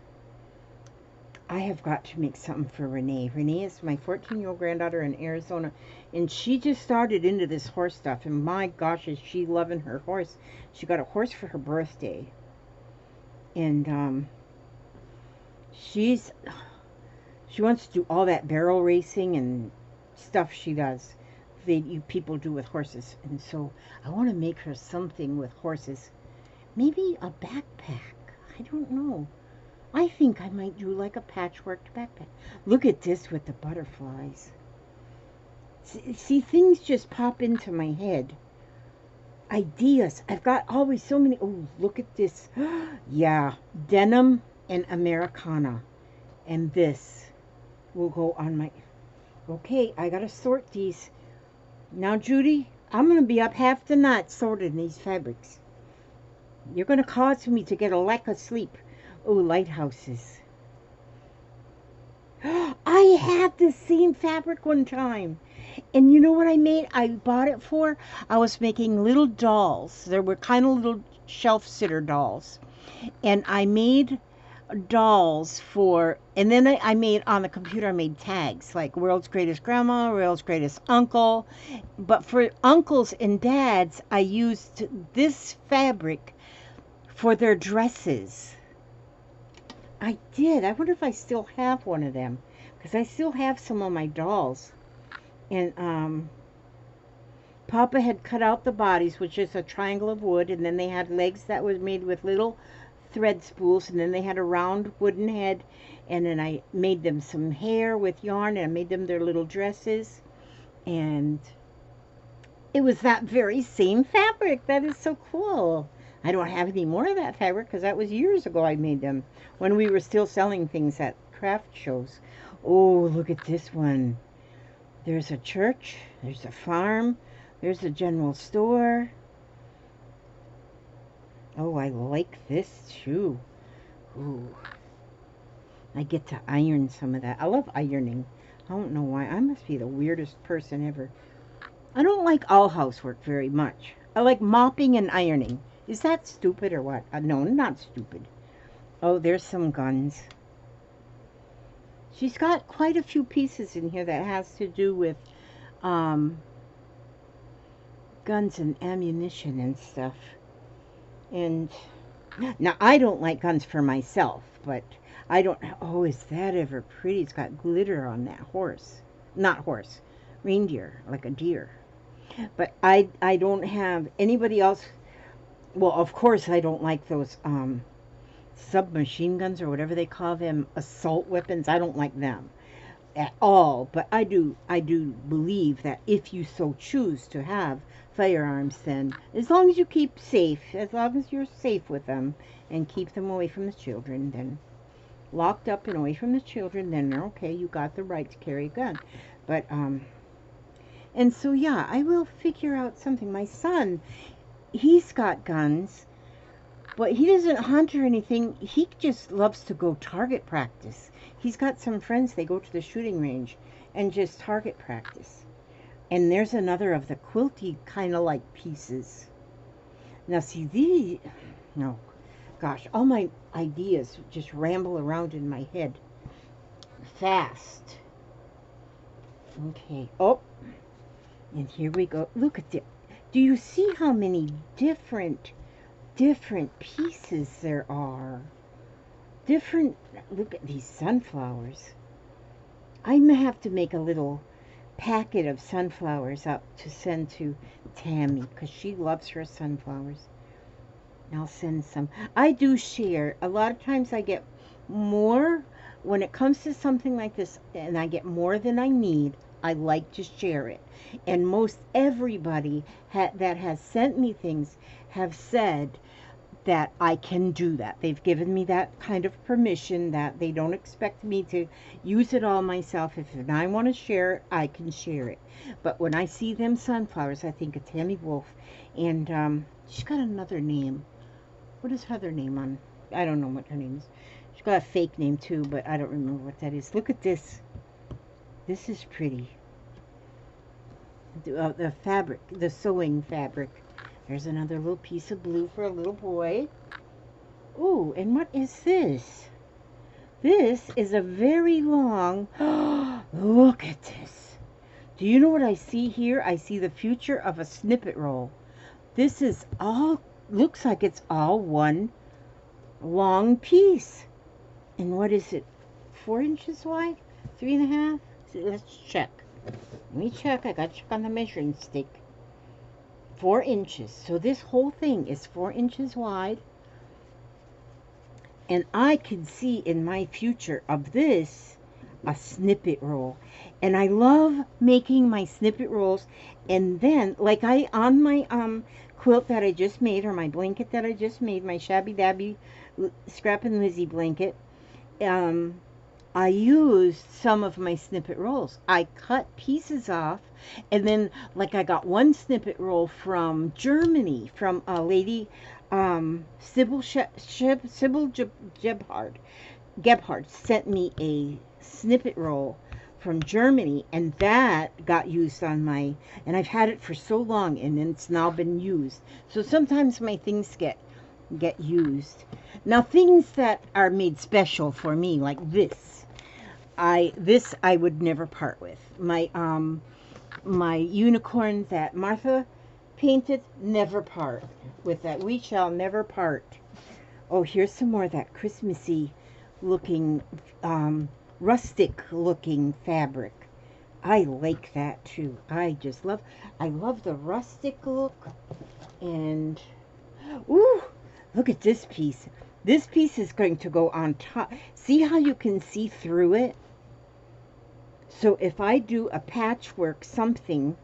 I have got to make something for Renee. Renee is my 14-year-old granddaughter in Arizona. And she just started into this horse stuff. And my gosh, is she loving her horse. She got a horse for her birthday. And she wants to do all that barrel racing and stuff she does. You people do with horses. And so I want to make her something with horses. Maybe a backpack. I don't know. I think I might do like a patchworked backpack. Look at this with the butterflies. See, things just pop into my head. Ideas. I've got always so many. Oh, look at this. Yeah, denim and Americana. And this will go on my... Okay, I gotta sort these. Now, Judy, I'm gonna be up half the night sorting these fabrics. You're gonna cause me to get a lack of sleep. Oh, lighthouses. I had the same fabric one time. And you know what I made? I bought it for? I was making little dolls. There were kind of little shelf sitter dolls. And I made dolls for, and then I made on the computer, I made tags like world's greatest grandma, world's greatest uncle. But for uncles and dads, I used this fabric for their dresses. I did. I wonder if I still have one of them, because I still have some of my dolls. And Papa had cut out the bodies, which is a triangle of wood, and then they had legs that was made with little thread spools, and then they had a round wooden head, and then I made them some hair with yarn, and I made them their little dresses. And it was that very same fabric. That is so cool. I don't have any more of that fabric because that was years ago I made them, when we were still selling things at craft shows. Oh, look at this one. There's a church, there's a farm, there's a general store. Oh, I like this too. Ooh. I get to iron some of that. I love ironing. I don't know why. I must be the weirdest person ever. I don't like all housework very much. I like mopping and ironing. Is that stupid or what? No, not stupid. Oh, there's some guns. She's got quite a few pieces in here that has to do with guns and ammunition and stuff. And now I don't like guns for myself, but I don't... Oh, is that ever pretty? It's got glitter on that horse. Not horse. Reindeer, like a deer. But I don't have anybody else... Well, of course I don't like those submachine guns or whatever they call them, assault weapons. I don't like them at all. But I do believe that if you so choose to have firearms, then as long as you keep safe, as long as you're safe with them and keep them away from the children, then locked up and away from the children, then they're okay. You got the right to carry a gun. But and so yeah, I will figure out something. My son, he's got guns, but he doesn't hunt or anything. He just loves to go target practice. He's got some friends, they go to the shooting range and just target practice. And there's another of the quilty kind of like pieces. Now see these, no, gosh, all my ideas just ramble around in my head fast. Okay, oh, and here we go. Look at it. Do you see how many different pieces there are? Look at these sunflowers. I may have to make a little packet of sunflowers up to send to Tammy, because she loves her sunflowers. I'll send some. I do share. A lot of times I get more when it comes to something like this, and I get more than I need. I like to share it. And most everybody that has sent me things have said that I can do that. They've given me that kind of permission, that they don't expect me to use it all myself. If I want to share it, I can share it. But when I see them sunflowers, I think of Tammy Wolf. And she's got another name. What is her other name on? I don't know what her name is. She's got a fake name too, but I don't remember what that is. Look at this. This is pretty. The fabric, the sewing fabric. There's another little piece of blue for a little boy. Ooh, and what is this? This is a very long, look at this. Do you know what I see here? I see the future of a snippet roll. This is all, looks like it's all one long piece. And what is it? 4 inches wide? 3.5? Let's check. Let me check. I got to check on the measuring stick. 4 inches. So this whole thing is 4 inches wide. And I can see in my future of this a snippet roll. And I love making my snippet rolls. And then, like on my quilt that I just made, or my blanket that I just made, my Shabby Dabby Scrap and Lizzie blanket, I used some of my snippet rolls. I cut pieces off, and then, like, I got one snippet roll from Germany, from a lady, Sybil Gebhardt sent me a snippet roll from Germany, and that got used on my, and I've had it for so long, and it's now been used. So sometimes my things get used. Now, things that are made special for me, like this, I would never part with. My my unicorn that Martha painted, never part with that. We shall never part. Oh, here's some more of that Christmassy looking, rustic looking fabric. I like that too. I love the rustic look. And ooh, look at this piece. This piece is going to go on top. See how you can see through it? So if I do a patchwork something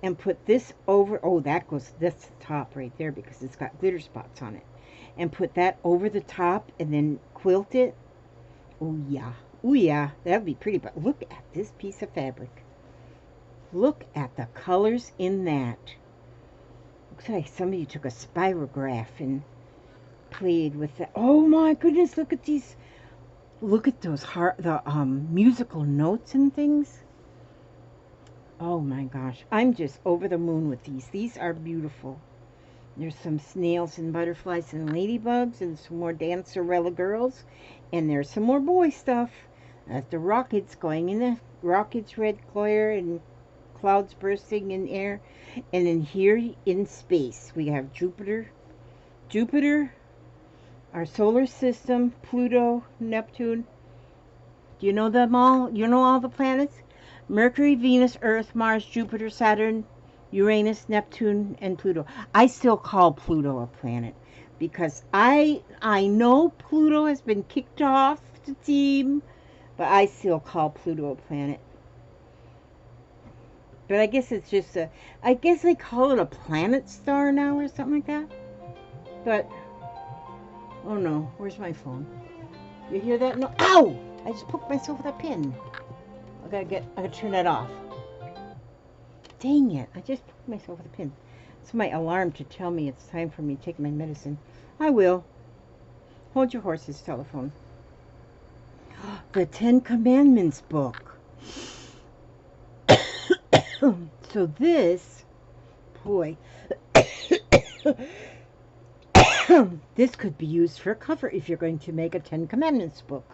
and put this over, oh, that's the top right there because it's got glitter spots on it. And put that over the top and then quilt it. Oh yeah, that would be pretty. But look at this piece of fabric. Look at the colors in that. Looks like somebody took a spirograph and played with that. Oh my goodness, look at these. Look at those musical notes and things. Oh my gosh, I'm just over the moon with these. These are beautiful. There's some snails and butterflies and ladybugs and some more Dancerella girls. And there's some more boy stuff. That's the rockets going in the rockets, red glare and clouds bursting in air. And then here in space we have Jupiter, our solar system, Pluto, Neptune. Do you know them all? You know all the planets? Mercury, Venus, Earth, Mars, Jupiter, Saturn, Uranus, Neptune, and Pluto. I still call Pluto a planet because I know Pluto has been kicked off the team, but I still call Pluto a planet. But I guess it's just I guess they call it a planet star now or something like that. But oh no, where's my phone? You hear that? No. Ow! I just poked myself with a pin. I gotta turn that off. Dang it, I just poked myself with a pin. It's my alarm to tell me it's time for me to take my medicine. I will. Hold your horses, telephone. The 10 Commandments book. So this, boy, this could be used for a cover if you're going to make a 10 Commandments book.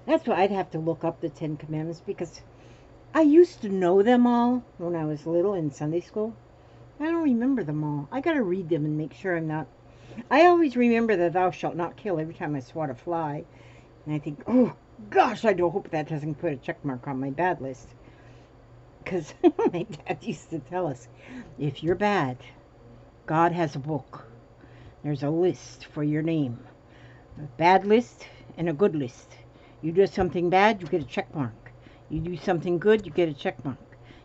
That's why I'd have to look up the 10 Commandments because I used to know them all when I was little in Sunday school. I don't remember them all. I gotta read them and make sure I'm not. I always remember the thou shalt not kill every time I swat a fly. And I think, oh gosh, I do hope that doesn't put a check mark on my bad list. Because my dad used to tell us, if you're bad, God has a book. There's a list for your name. A bad list and a good list. You do something bad, you get a check mark. You do something good, you get a check mark.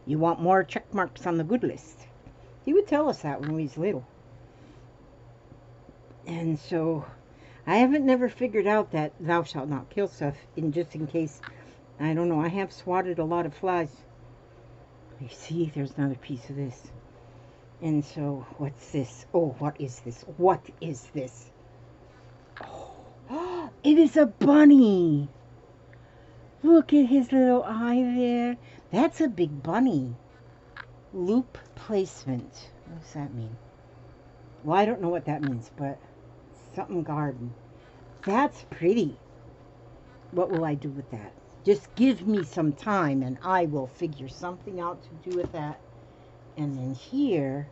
You want more check marks on the good list. He would tell us that when we was little. And so, I haven't never figured out that thou shalt not kill stuff, just in case, I don't know, I have swatted a lot of flies. You see, there's another piece of this. And so, what's this? Oh, what is this? What is this? Oh. It is a bunny. Look at his little eye there. That's a big bunny. Loop placement. What does that mean? Well, I don't know what that means, but something garden. That's pretty. What will I do with that? Just give me some time and I will figure something out to do with that. And then here,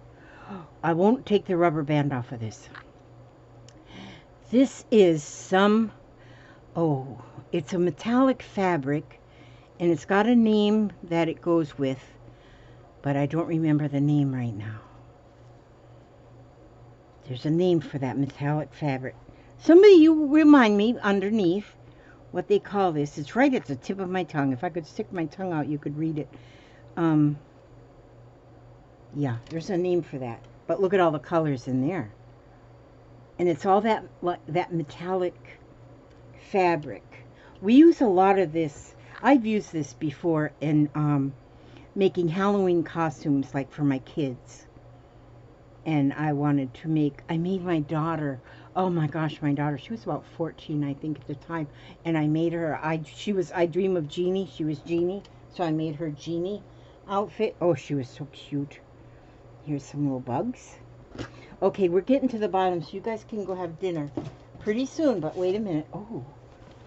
I won't take the rubber band off of this. This is some, oh, it's a metallic fabric and it's got a name that it goes with, but I don't remember the name right now. There's a name for that metallic fabric. Somebody, you remind me underneath what they call this. It's right at the tip of my tongue. If I could stick my tongue out, you could read it. Yeah, there's a name for that. But look at all the colors in there. And it's all that metallic fabric. We use a lot of this. I've used this before in making Halloween costumes, like for my kids. And I wanted to make, I made my daughter, oh my gosh, my daughter, she was about 14, I think, at the time. And I made her, I Dream of Jeannie. She was Jeannie. So I made her Jeannie outfit. Oh, she was so cute. Here's some little bugs. Okay, we're getting to the bottom, so you guys can go have dinner pretty soon. But wait a minute. Oh,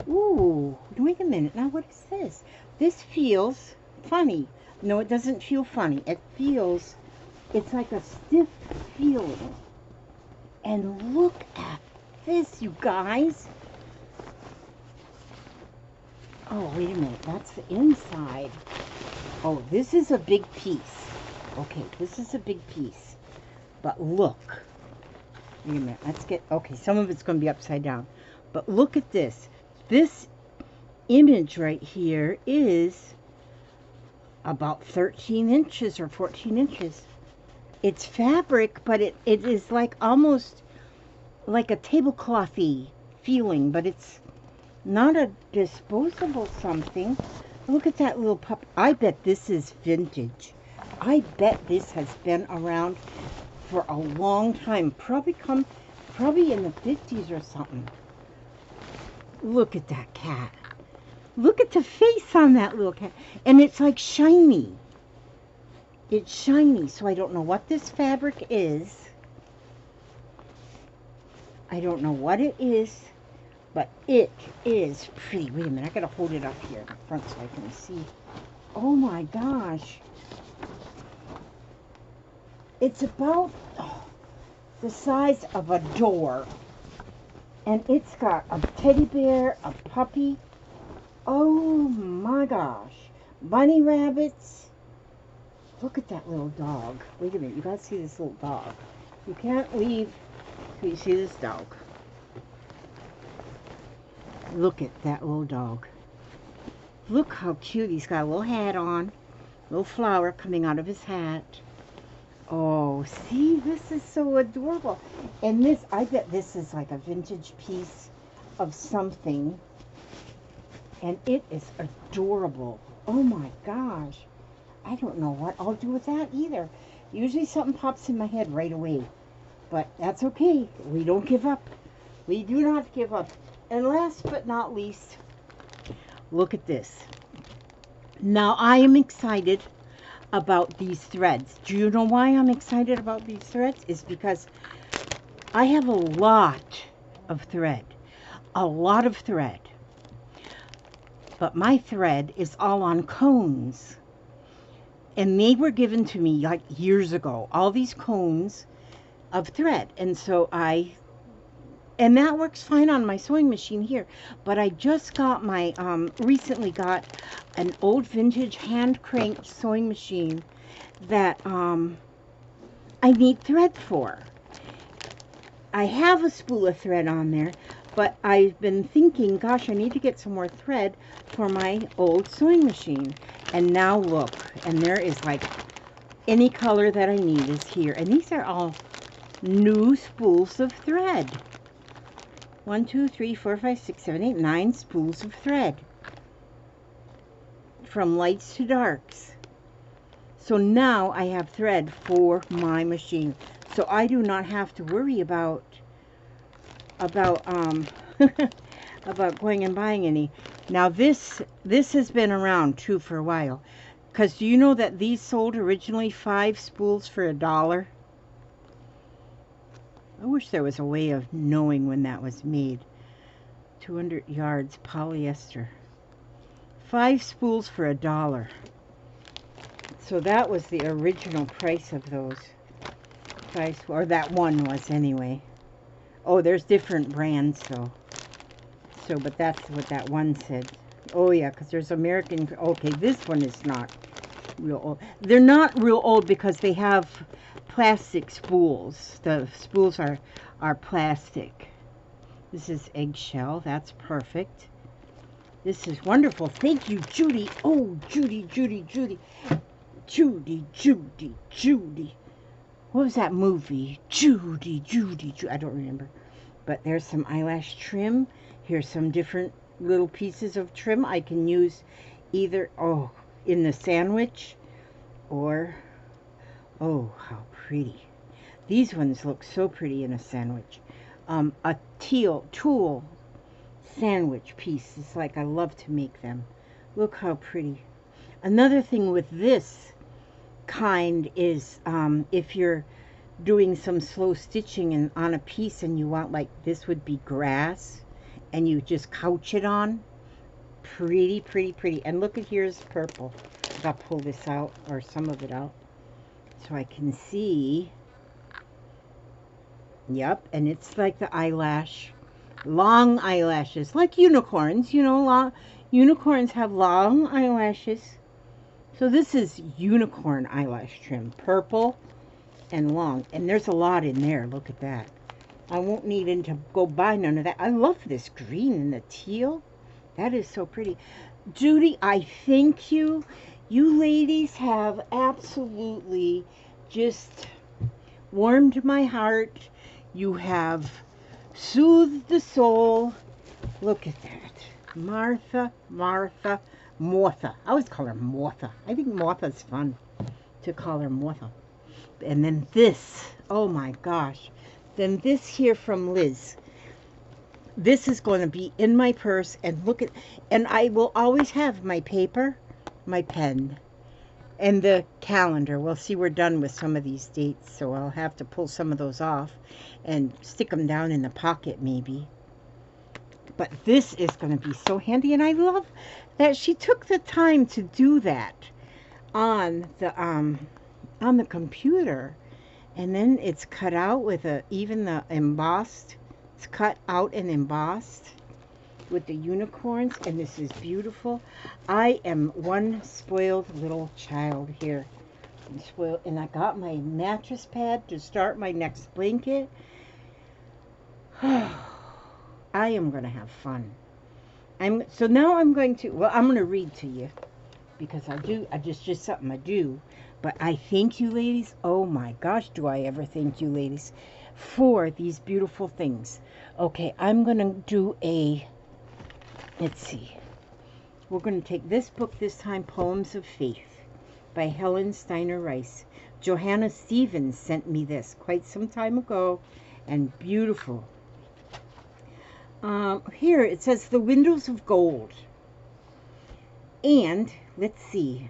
ooh, wait a minute. Now, what is this? This feels funny. No, it doesn't feel funny. It feels, it's like a stiff feeling. And look at this, you guys. Oh, wait a minute. That's the inside. Oh, this is a big piece. Okay, this is a big piece. But look. Wait a minute. Let's get... Okay, some of it's going to be upside down. But look at this. This image right here is about 13 inches or 14 inches. It's fabric, but it is like almost like a tableclothy feeling, but it's not a disposable something. Look at that little pup. I bet this is vintage. I bet this has been around for a long time. Probably in the 50s or something. Look at that cat. Look at the face on that little cat. And it's like shiny. It's shiny, so I don't know what this fabric is. I don't know what it is, but it is pretty. Wait a minute, I gotta hold it up here in front so I can see. Oh my gosh. It's about the size of a door. And it's got a teddy bear, a puppy. Oh my gosh. Bunny rabbits. Look at that little dog. Wait a minute, you gotta see this little dog. You can't leave till you see this dog. Look at that little dog. Look how cute. He's got a little hat on. Little flower coming out of his hat. Oh, see, this is so adorable. And this, I bet this is like a vintage piece of something. And it is adorable. Oh my gosh. I don't know what I'll do with that either. Usually something pops in my head right away. But that's okay. We don't give up. We do not give up. And last but not least, look at this. Now I am excited about these threads. Do you know why I'm excited about these threads? Is because I have a lot of thread. A lot of thread. But my thread is all on cones. And they were given to me like years ago. All these cones of thread. And so and that works fine on my sewing machine here. But I just got my, recently got an old vintage hand cranked sewing machine that I need thread for. I have a spool of thread on there, but I've been thinking, gosh, I need to get some more thread for my old sewing machine. And now look, and there is like any color that I need is here. And these are all new spools of thread. 1, 2, 3, 4, 5, 6, 7, 8, 9 spools of thread. From lights to darks. So now I have thread for my machine. So I do not have to worry about about going and buying any. Now this has been around too for a while. Because do you know that these sold originally 5 spools for $1? I wish there was a way of knowing when that was made. 200 yards polyester. 5 spools for $1. So that was the original price of those. Or that one was anyway. Oh, there's different brands though. So, but that's what that one said. Oh yeah, because there's American. Okay, this one is not real old. They're not real old because they have plastic spools. The spools are plastic. This is eggshell. That's perfect. This is wonderful. Thank you, Judy. Oh, Judy, Judy, Judy. Judy, Judy, Judy. What was that movie? Judy, Judy, Judy. I don't remember. But there's some eyelash trim. Here's some different little pieces of trim I can use either, oh, in the sandwich or, oh, how pretty. These ones look so pretty in a sandwich. A tulle sandwich piece. It's like I love to make them. Look how pretty. Another thing with this kind is if you're doing some slow stitching on a piece and you want, like this would be grass, and you just couch it on. Pretty, pretty, pretty. And look at here's purple. I'll pull this out, or some of it out, so I can see. Yep, and it's like the eyelash, long eyelashes, like unicorns. You know, unicorns have long eyelashes. So this is unicorn eyelash trim, purple and long. And there's a lot in there. Look at that. I won't need to go buy none of that. I love this green and the teal. That is so pretty. Judy, I thank you. You ladies have absolutely just warmed my heart. You have soothed the soul. Look at that. Martha. Martha. I always call her Martha. I think Martha's fun to call her Martha. And then this. Oh my gosh. Then this here from Liz. This is going to be in my purse. And look at, and I will always have my paper, my pen, and the calendar. We'll see, we're done with some of these dates, so I'll have to pull some of those off and stick them down in the pocket maybe. But this is going to be so handy, and I love that she took the time to do that on the computer. And then it's cut out with even the embossed. It's cut out and embossed with the unicorns, and this is beautiful. I am one spoiled little child here. I'm spoiled, and I got my mattress pad to start my next blanket. I am going to have fun. So now I'm going to, well, I'm going to read to you because just something I do. But I thank you, ladies. Oh my gosh, do I ever thank you, ladies, for these beautiful things. Okay, I'm going to do let's see. We're going to take this book this time, Poems of Faith by Helen Steiner Rice. Johanna Stevens sent me this quite some time ago, and beautiful. Here it says The Windows of Gold. And let's see.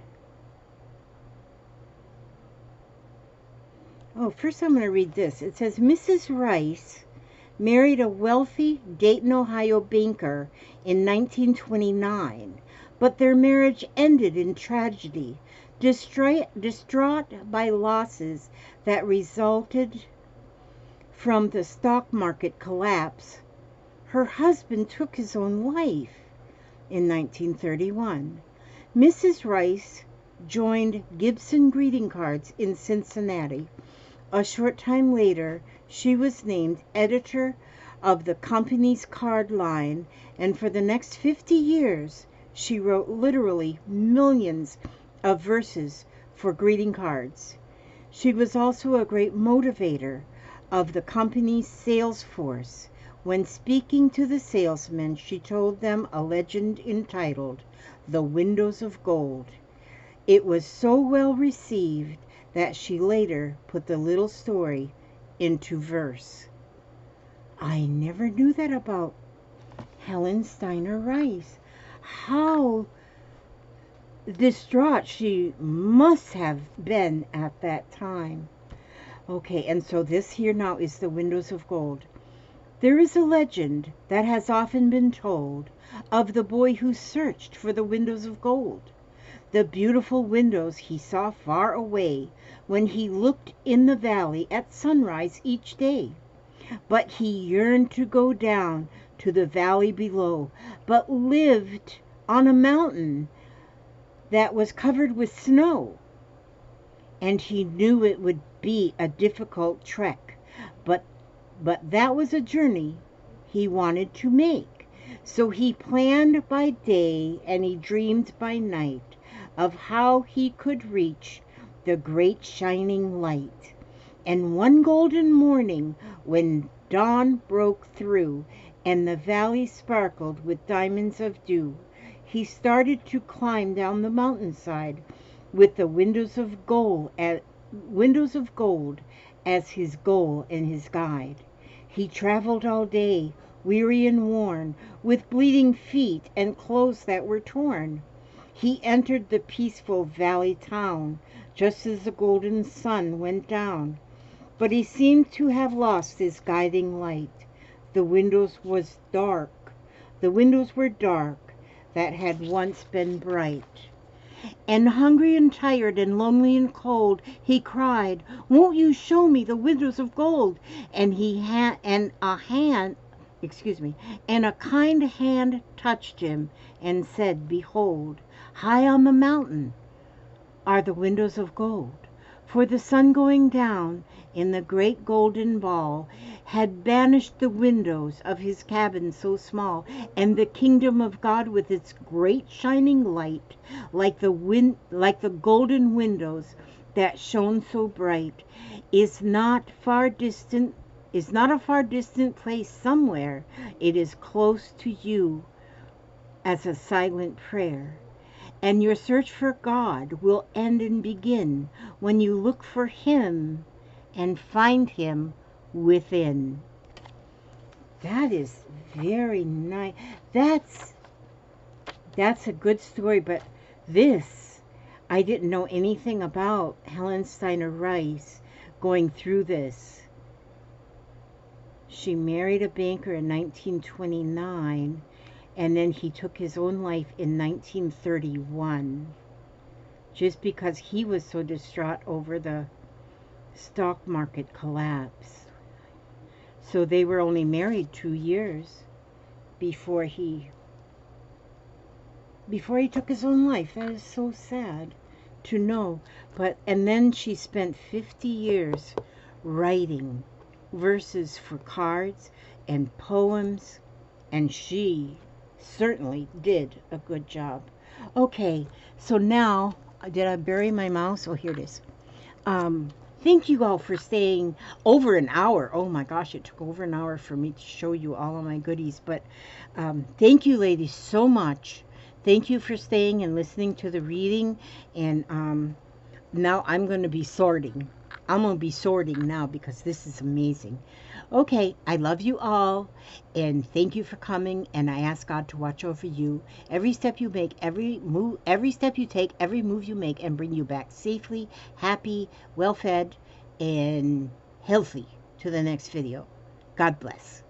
Oh, first I'm going to read this. It says Mrs. Rice married a wealthy Dayton, Ohio banker in 1929, but their marriage ended in tragedy. Distraught by losses that resulted from the stock market collapse, her husband took his own life in 1931. Mrs. Rice joined Gibson Greeting Cards in Cincinnati. A short time later, she was named editor of the company's card line, and for the next 50 years, she wrote literally millions of verses for greeting cards. She was also a great motivator of the company's sales force. When speaking to the salesmen, she told them a legend entitled The Windows of Gold. It was so well received that she later put the little story into verse. I never knew that about Helen Steiner Rice. How distraught she must have been at that time. Okay, and so this here now is the Windows of Gold. There is a legend that has often been told of the boy who searched for the windows of gold. The beautiful windows he saw far away when he looked in the valley at sunrise each day. But he yearned to go down to the valley below, but lived on a mountain that was covered with snow. And he knew it would be a difficult trek, but that was a journey he wanted to make. So he planned by day and he dreamed by night of how he could reach the great shining light. And one golden morning, when dawn broke through and the valley sparkled with diamonds of dew, he started to climb down the mountainside with the windows of gold as his goal and his guide. He traveled all day, weary and worn, with bleeding feet and clothes that were torn. He entered the peaceful valley town just as the golden sun went down. But he seemed to have lost his guiding light. The windows were dark that had once been bright. And hungry and tired and lonely and cold, he cried, "Won't you show me the windows of gold?" And a kind hand touched him and said, "Behold, high on the mountain are the windows of gold." For the sun going down in the great golden ball had banished the windows of his cabin so small, and the kingdom of God with its great shining light, like the golden windows that shone so bright, is not a far distant place somewhere. It is close to you as a silent prayer. And your search for God will end and begin when you look for Him and find Him within. That is very nice. That's a good story, but this, I didn't know anything about Helen Steiner Rice going through this. She married a banker in 1929. And then he took his own life in 1931, just because he was so distraught over the stock market collapse. So they were only married 2 years before he took his own life. That is so sad to know. And then she spent 50 years writing verses for cards and poems, and she certainly did a good job. Okay, so now, did I bury my mouse? Oh, here it is. Thank you all for staying over an hour. Oh my gosh, it took over an hour for me to show you all of my goodies. But thank you, ladies, so much. Thank you for staying and listening to the reading. And now I'm going to be sorting. I'm going to be sorting now because this is amazing. Okay, I love you all, and thank you for coming, and I ask God to watch over you. Every step you make, every step you take, every move you make, and bring you back safely, happy, well-fed, and healthy to the next video. God bless.